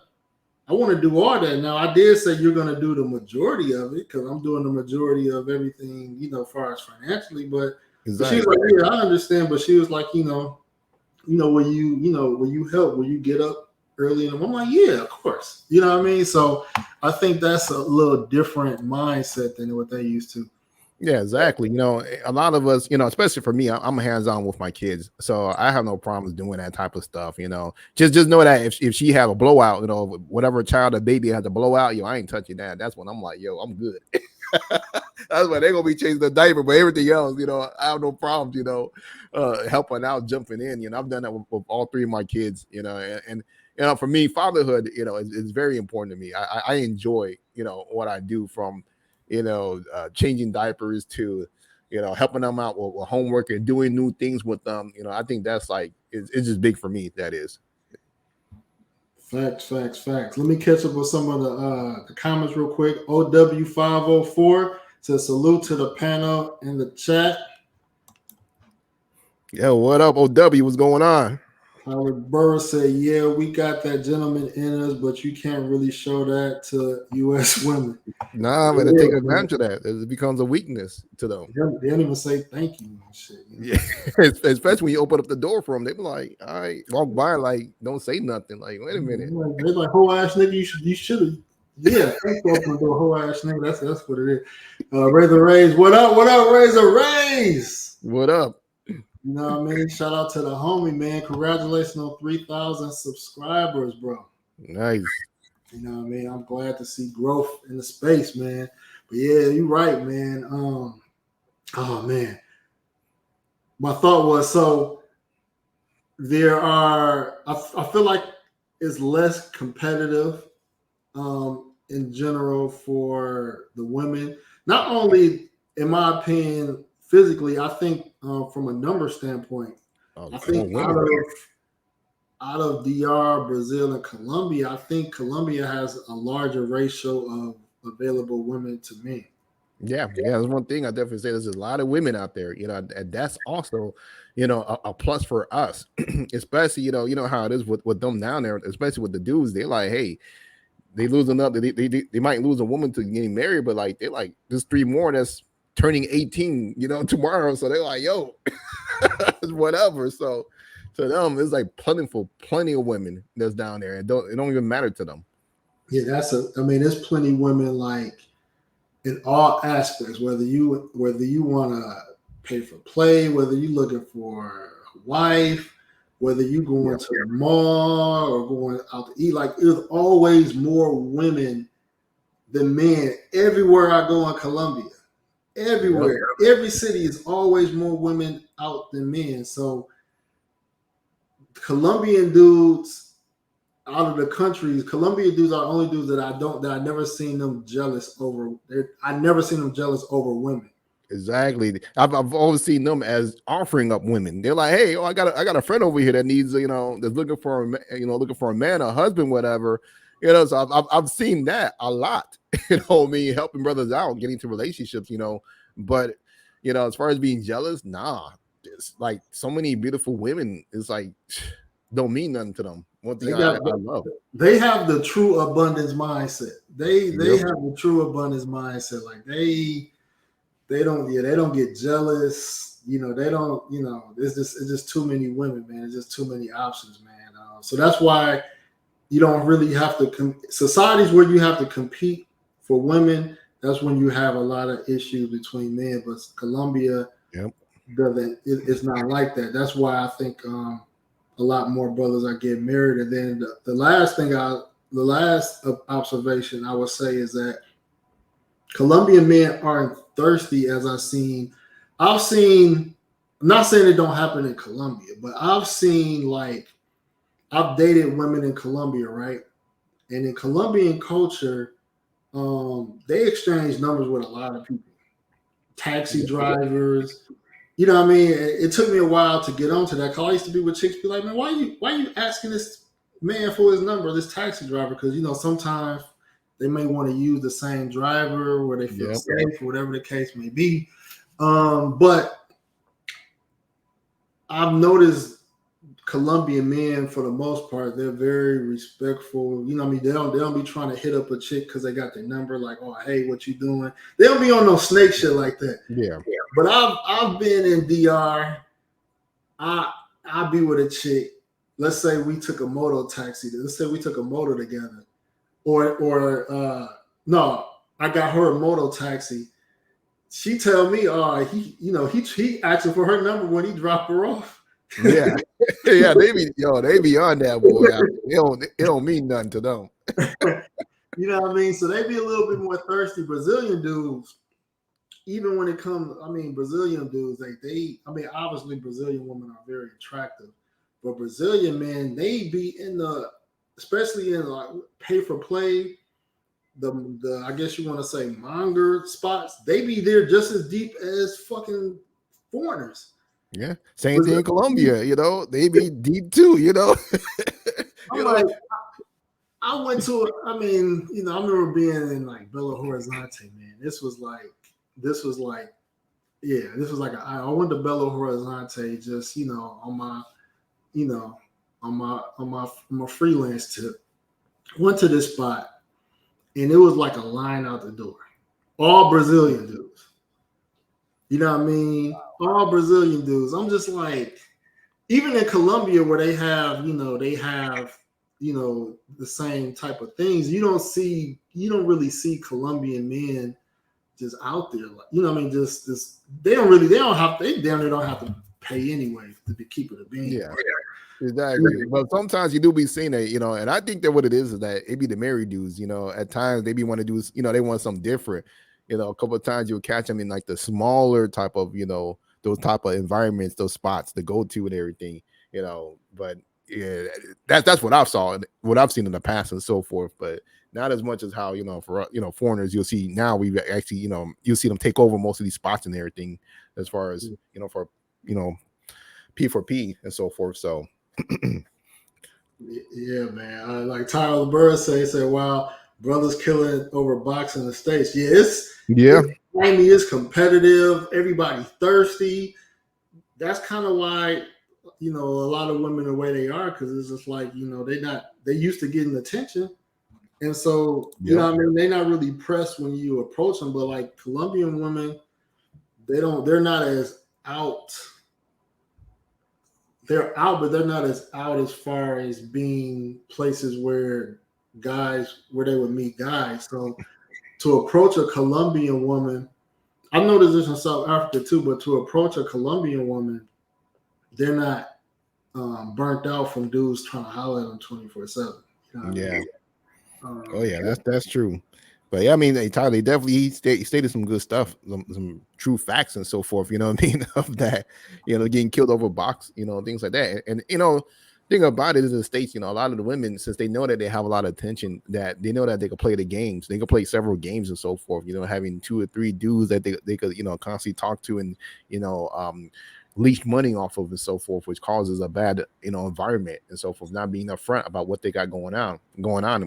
do all that. Now I did say you're gonna do the majority of it because I'm doing the majority of everything, you know, as far as financially. But Exactly. she was like, yeah, I understand. But she was like, will you help? Will you get up early? And I'm like, yeah, of course. You know what I mean? So I think that's a little different mindset than what they used to. Yeah, exactly. You know, a lot of us, you know, especially for me, I'm hands-on with my kids, so I have no problems doing that type of stuff. You know, just know that if she have a blowout, you know, whatever child or baby has a blowout, I ain't touching that. That's when I'm like, yo, I'm good. That's why they're gonna be changing the diaper, but everything else, you know, I have no problems, you know, helping out, jumping in. You know, I've done that with all three of my kids, you know, and you know, for me, fatherhood, you know, is very important to me. I enjoy, you know, what I do, from, you know, changing diapers to, you know, helping them out with homework and doing new things with them. You know, I think that's like, it's just big for me. That is. Facts. Let me catch up with some of the comments real quick. OW504 says salute to the panel in the chat. Yo, what up, OW? What's going on? Howard Burr said, yeah, we got that gentleman in us, but you can't really show that to U.S. women. Nah, but they take advantage of that. It becomes a weakness to them. They don't even say thank you and shit. Yeah, especially when you open up the door for them. They be like, all right, walk by, like, don't say nothing. Like, wait a minute. They're like, whole ass nigga, you should have. Yeah, thanks for opening the door, whole ass nigga. That's what it is. Razor Rays, what up, Razor Rays? What up? You know what I mean? Shout out to the homie, man. Congratulations on 3,000 subscribers, bro. Nice. You know what I mean? I'm glad to see growth in the space, man. But yeah, you're right, man. Oh man. My thought was, so there are, I feel like it's less competitive in general for the women. Not only, in my opinion, physically, I think from a number standpoint, I think out of DR, Brazil, and Colombia, I think Colombia has a larger ratio of available women to men. Yeah, that's one thing I definitely say. There's a lot of women out there, you know, and that's also, you know, a plus for us, especially, you know how it is with them down there, especially with the dudes. They're like, hey, they lose another, they might lose a woman to getting married, but like, they're like, there's 3 more that's turning 18, you know, tomorrow. So they're like, yo, whatever. So to them, it's like plenty of women that's down there, and it don't even matter to them. Yeah, there's plenty of women, like, in all aspects, whether you want to pay for play, whether you're looking for a wife, whether you going to the mall or going out to eat, like, there's always more women than men everywhere I go in Colombia. Everywhere, every city is always more women out than men. So Colombian dudes out of the countries, Colombian dudes are the only dudes that I never seen them jealous over. I never seen them jealous over women. Exactly. I've always seen them as offering up women. They're like, hey, I got a friend over here that needs, you know, that's looking for a man, a husband, whatever. You know, so I've seen that a lot. You know, me helping brothers out, getting into relationships. You know, but you know, as far as being jealous, nah. It's like so many beautiful women. It's like don't mean nothing to them. One thing I love. They have the true abundance mindset. They have the true abundance mindset. Like they don't get jealous. You know, they don't. You know, it's just too many women, man. It's just too many options, man. So that's why you don't really have to. Societies where you have to compete for women, that's when you have a lot of issues between men. But Colombia, Yep. It's not like that. That's why I think a lot more brothers are getting married. And then the last observation I would say is that Colombian men aren't thirsty as I've seen. I'm not saying it don't happen in Colombia, but I've seen, like, I've dated women in Colombia, right? And in Colombian culture, they exchange numbers with a lot of people, taxi drivers. You know what I mean? It took me a while to get onto that. Cause I used to be with chicks, be like, man, why you asking this man for his number, this taxi driver? Because sometimes they may want to use the same driver where they feel safe, or whatever the case may be. But I've noticed Colombian men, for the most part, they're very respectful. You know what I mean? They don't be trying to hit up a chick because they got their number, like, oh, hey, what you doing? They don't be on no snake shit like that. Yeah. But I've been in DR. I'll be with a chick. Let's say we took a moto taxi. Let's say we took a moto together. No, I got her a moto taxi. She tell me, he asking for her number when he dropped her off. Yeah. Yeah, they be on that, boy. It don't mean nothing to them. You know what I mean? So they be a little bit more thirsty. Brazilian dudes, even when it comes, Brazilian dudes, obviously Brazilian women are very attractive, but Brazilian men, they be especially in like pay for play, the I guess you want to say monger spots, they be there just as deep as fucking foreigners. Yeah, same thing in Colombia. They be deep too. I'm like, I went to. I remember being in like Belo Horizonte, man. This was like, I went to Belo Horizonte just on my freelance tip. Went to this spot, and it was like a line out the door, all Brazilian dudes. You know what I mean? All Brazilian dudes. I'm just like, even in Colombia where they have the same type of things, you don't really see Colombian men just out there. Like, you know what I mean? Just they damn near don't have to pay anyway to keep it a bean. Yeah. Exactly. But sometimes you do be seeing it, and I think that what it is that it be the married dudes, at times they be want to do, they want something different. A couple of times you'll catch them in like the smaller type of, those type of environments, those spots to go to and everything, but yeah, that's what I've seen in the past and so forth, but not as much as how, for, foreigners, you'll see now we've actually, you'll see them take over most of these spots and everything as far as, for, P4P and so forth. So, yeah, man. Like Tyler Burr said, wow, brothers killing over boxing in the States. Yeah, Miami is competitive. Everybody thirsty. That's kind of why, a lot of women the way they are, because it's just like, they used to getting attention. And so, you know what I mean? They're not really pressed when you approach them, but like Colombian women, they're not as out. They're out, but they're not as out as far as being places where they would meet guys. So to approach a Colombian woman, I've noticed this in South Africa too, but to approach a Colombian woman, they're not burnt out from dudes trying to holler at them 24/7. Yeah. Oh yeah, that's true. But yeah, Tyler, they definitely stated some good stuff, some true facts and so forth. You know what I mean? Of that, getting killed over box, things like that. And thing about it is in the States, a lot of the women, since they know that they have a lot of attention, that they know that they can play the games, they can play several games and so forth. Having 2 or 3 dudes that they could constantly talk to and leech money off of and so forth, which causes a bad environment and so forth, not being upfront about what they got going on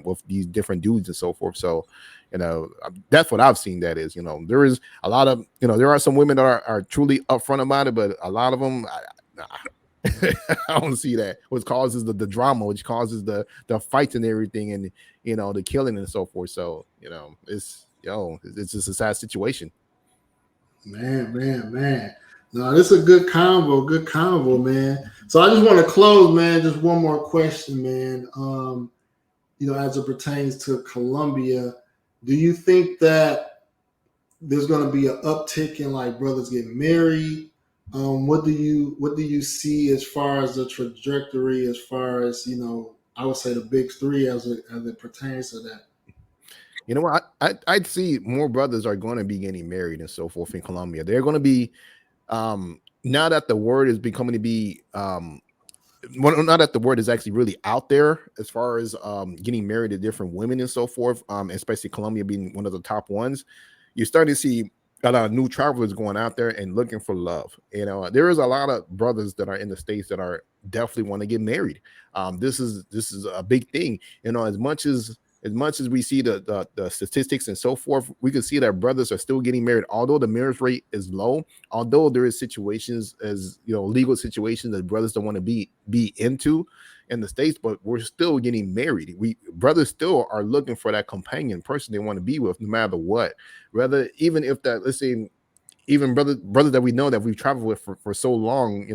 with these different dudes and so forth. So that's what I've seen. That is, there is a lot of, there are some women that are truly upfront about it, but a lot of them I don't see that, which causes the drama, which causes the fights and everything, and the killing and so forth. So it's just a sad situation. Man. No, this is a good convo, man. So I just want to close, man. Just one more question, man. As it pertains to Colombia, do you think that there's going to be an uptick in like brothers getting married? what do you see as far as the trajectory, as far as I would say the big three as it pertains to that? You know what? I'd see more brothers are going to be getting married and so forth in Colombia. They're going to be now that the word is becoming to be well, not that the word is actually really out there as far as getting married to different women and so forth, especially Colombia being one of the top ones. You're starting to see a lot of new travelers going out there and looking for love. There is a lot of brothers that are in the States that are definitely want to get married. This is a big thing. As much as we see the statistics and so forth, we can see that brothers are still getting married, although the marriage rate is low. Although there is situations, as legal situations that brothers don't want to be into in the States, but we're still getting married. We brothers still are looking for that companion person they want to be with, no matter what. Rather, even if that, let's say, even brothers that we know that we've traveled with for so long,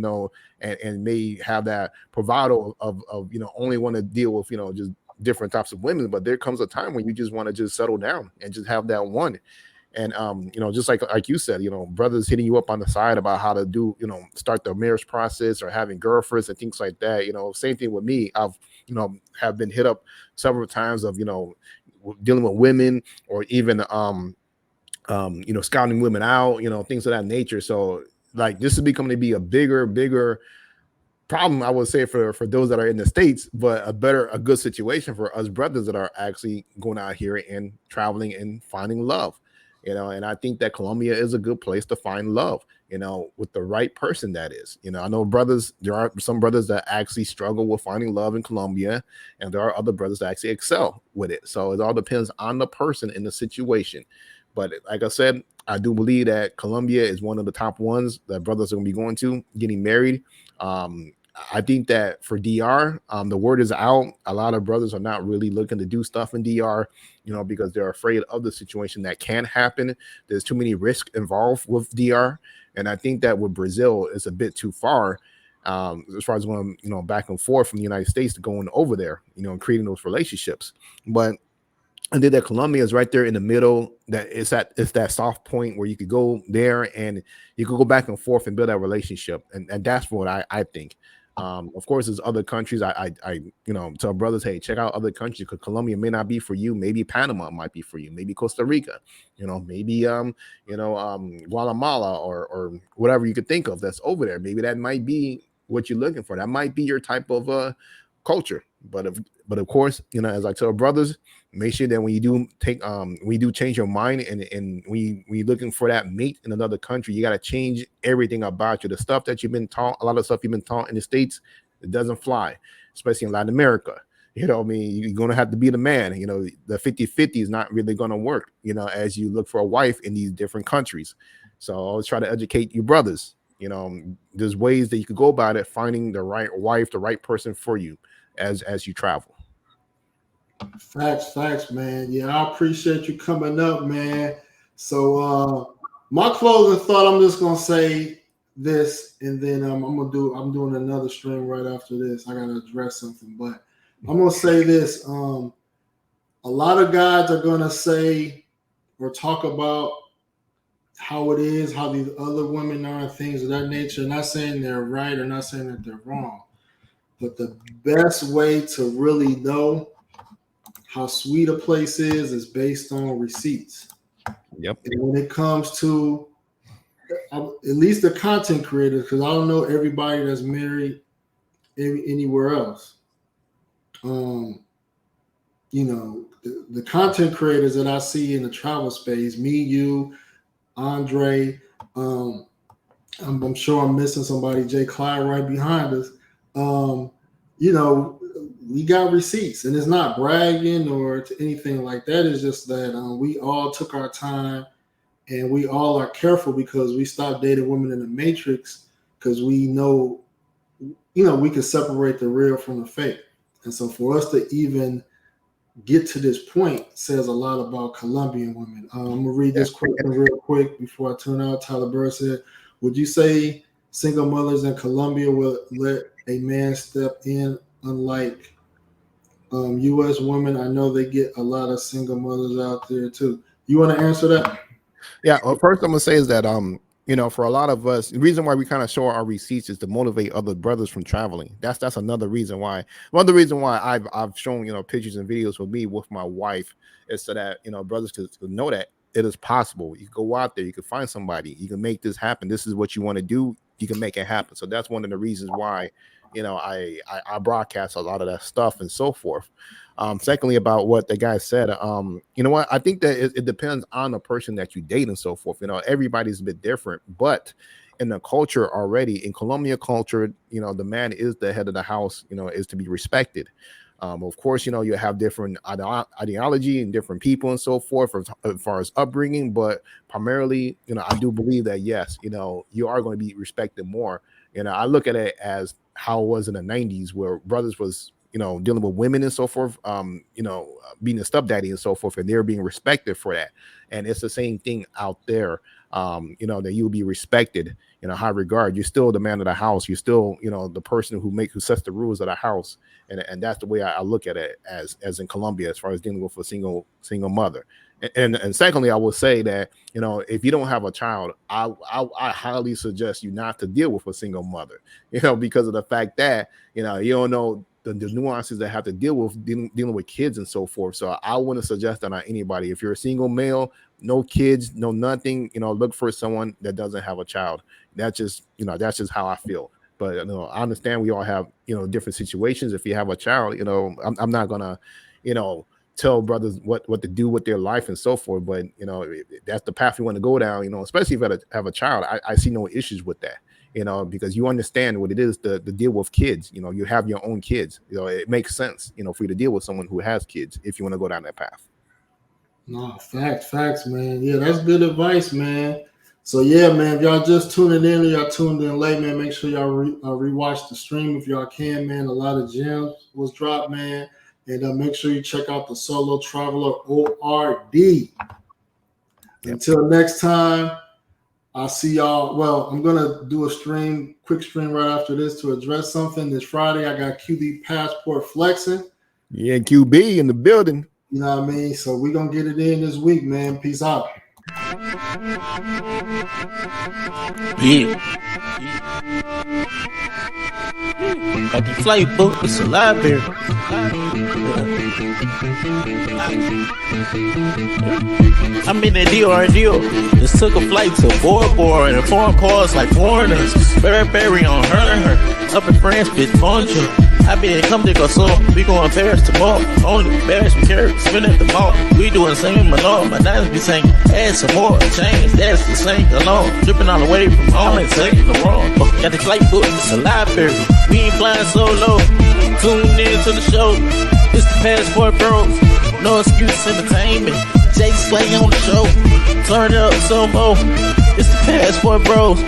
and may have that bravado of only want to deal with just different types of women, but there comes a time when you just want to just settle down and just have that one. And just like you said, brothers hitting you up on the side about how to do, start the marriage process or having girlfriends and things like that. Same thing with me. I've have been hit up several times of dealing with women, or even scouting women out, things of that nature. So like this is becoming to be a bigger problem, I would say, for those that are in the States, but a good situation for us brothers that are actually going out here and traveling and finding love. And I think that Colombia is a good place to find love, with the right person. That is, I know there are some brothers that actually struggle with finding love in Colombia, and there are other brothers that actually excel with it. So it all depends on the person in the situation. But like I said, I do believe that Colombia is one of the top ones that brothers are going to be going to, getting married. I think that for DR, the word is out. A lot of brothers are not really looking to do stuff in DR, because they're afraid of the situation that can happen. There's too many risks involved with DR. And I think that with Brazil, it's a bit too far, as far as going, back and forth from the United States to going over there, and creating those relationships. But I think that Colombia is right there in the middle. That it's that soft point where you could go there and you could go back and forth and build that relationship. And that's what I think. Of course, there's other countries. I tell brothers, hey, check out other countries, because Colombia may not be for you. Maybe Panama might be for you. Maybe Costa Rica. Maybe Guatemala or whatever you could think of that's over there. Maybe that might be what you're looking for. That might be your type of culture. But of course, as I tell brothers, make sure that when you do change your mind, and when you're looking for that mate in another country, you got to change everything about you. The stuff that you've been taught, a lot of stuff you've been taught in the States, it doesn't fly, especially in Latin America. You're going to have to be the man. The 50-50 is not really going to work, as you look for a wife in these different countries. So I always try to educate you brothers. There's ways that you could go about it, finding the right wife, the right person for you as you travel. Facts, man. Yeah, I appreciate you coming up, man. So my closing thought, I'm just gonna say this, and then I'm doing another stream right after this. I gotta address something, but I'm gonna say this. A lot of guys are gonna say or talk about how it is, how these other women are, and things of that nature. Not saying they're right or not saying that they're wrong, but the best way to really know how sweet a place is based on receipts. Yep. And when it comes to at least the content creators, because I don't know everybody that's married anywhere else. The content creators that I see in the travel space, me, you, Andre, I'm sure I'm missing somebody, Jay Clyde right behind us. We got receipts, and it's not bragging or to anything like that. It's just that we all took our time, and we all are careful because we stopped dating women in the matrix, because we know, we can separate the real from the fake. And so for us to even get to this point says a lot about Colombian women. I'm going to read this question real quick before I tune out. Tyler Burr said, would you say single mothers in Colombia will let a man step in, unlike U.S. women? I know they get a lot of single mothers out there too. You want to answer that? Yeah. Well, first I'm gonna say is that you know, for a lot of us, the reason why we kind of show our receipts is to motivate other brothers from traveling. That's another reason why. One of the reason why I've shown, you know, pictures and videos with me with my wife is so that, you know, brothers could know that it is possible. You can go out there, you can find somebody, you can make this happen. This is what you want to do, you can make it happen. So that's one of the reasons why, you know, I broadcast a lot of that stuff and so forth. Secondly, about what the guy said, you know what? I think that it depends on the person that you date and so forth. You know, everybody's a bit different, but in the culture already, in Colombia culture, you know, the man is the head of the house, you know, is to be respected. Of course, you know, you have different ideology and different people and so forth as far as upbringing, but primarily, you know, I do believe that, yes, you know, you are going to be respected more. You know, I look at it as how it was in the 90s where brothers was, you know, dealing with women and so forth, you know, being a stepdaddy and so forth, and they're being respected for that. And it's the same thing out there, you know, that you'll be respected in a high regard. You're still the man of the house. You're still, you know, the person who sets the rules of the house. And that's the way I look at it as in Colombia, as far as dealing with a single mother. And secondly, I will say that, you know, if you don't have a child, I highly suggest you not to deal with a single mother, you know, because of the fact that, you know, you don't know the nuances that have to deal with dealing with kids and so forth. So I wouldn't suggest that on anybody. If you're a single male, no kids, no nothing, you know, look for someone that doesn't have a child. That's just, you know, that's just how I feel. But, you know, I understand we all have, you know, different situations. If you have a child, you know, I'm not gonna, you know, tell brothers what to do with their life and so forth. But, you know, if that's the path you want to go down, you know, especially if you have a child, I see no issues with that. You know, because you understand what it is to deal with kids. You know, you have your own kids. You know, it makes sense, you know, for you to deal with someone who has kids if you want to go down that path. No, facts, man. Yeah, that's good advice, man. So yeah, man, if y'all just tuning in or y'all tuned in late, man, make sure y'all rewatch the stream if y'all can, man. A lot of gems was dropped, man. And make sure you check out the Solo Traveler ORD. Yep. Until next time. I'll see y'all. Well, I'm going to do a quick stream right after this to address something. This Friday, I got QB Passport flexing. Yeah, QB in the building. You know what I mean? So we're going to get it in this week, man. Peace out. Yeah. Got the flight book, it's a library. I'm in the deal. Just took a flight to Bora and foreign cars like foreigners. Berry on her. Up in France, bitch, poncho. I been come to go so we going Paris tomorrow. Only Paris we carry, spin at the mall. We doing singing along. My diamonds be saying, add some more change. That's the same alone. Dripping all the way from home and taking the wrong. Got the flight book, it's a library. We ain't flying solo. Tune in to the show. It's the Passport Bros. No excuse entertainment. Jay Slay on the show. Turn it up some more. It's the Passport Bros.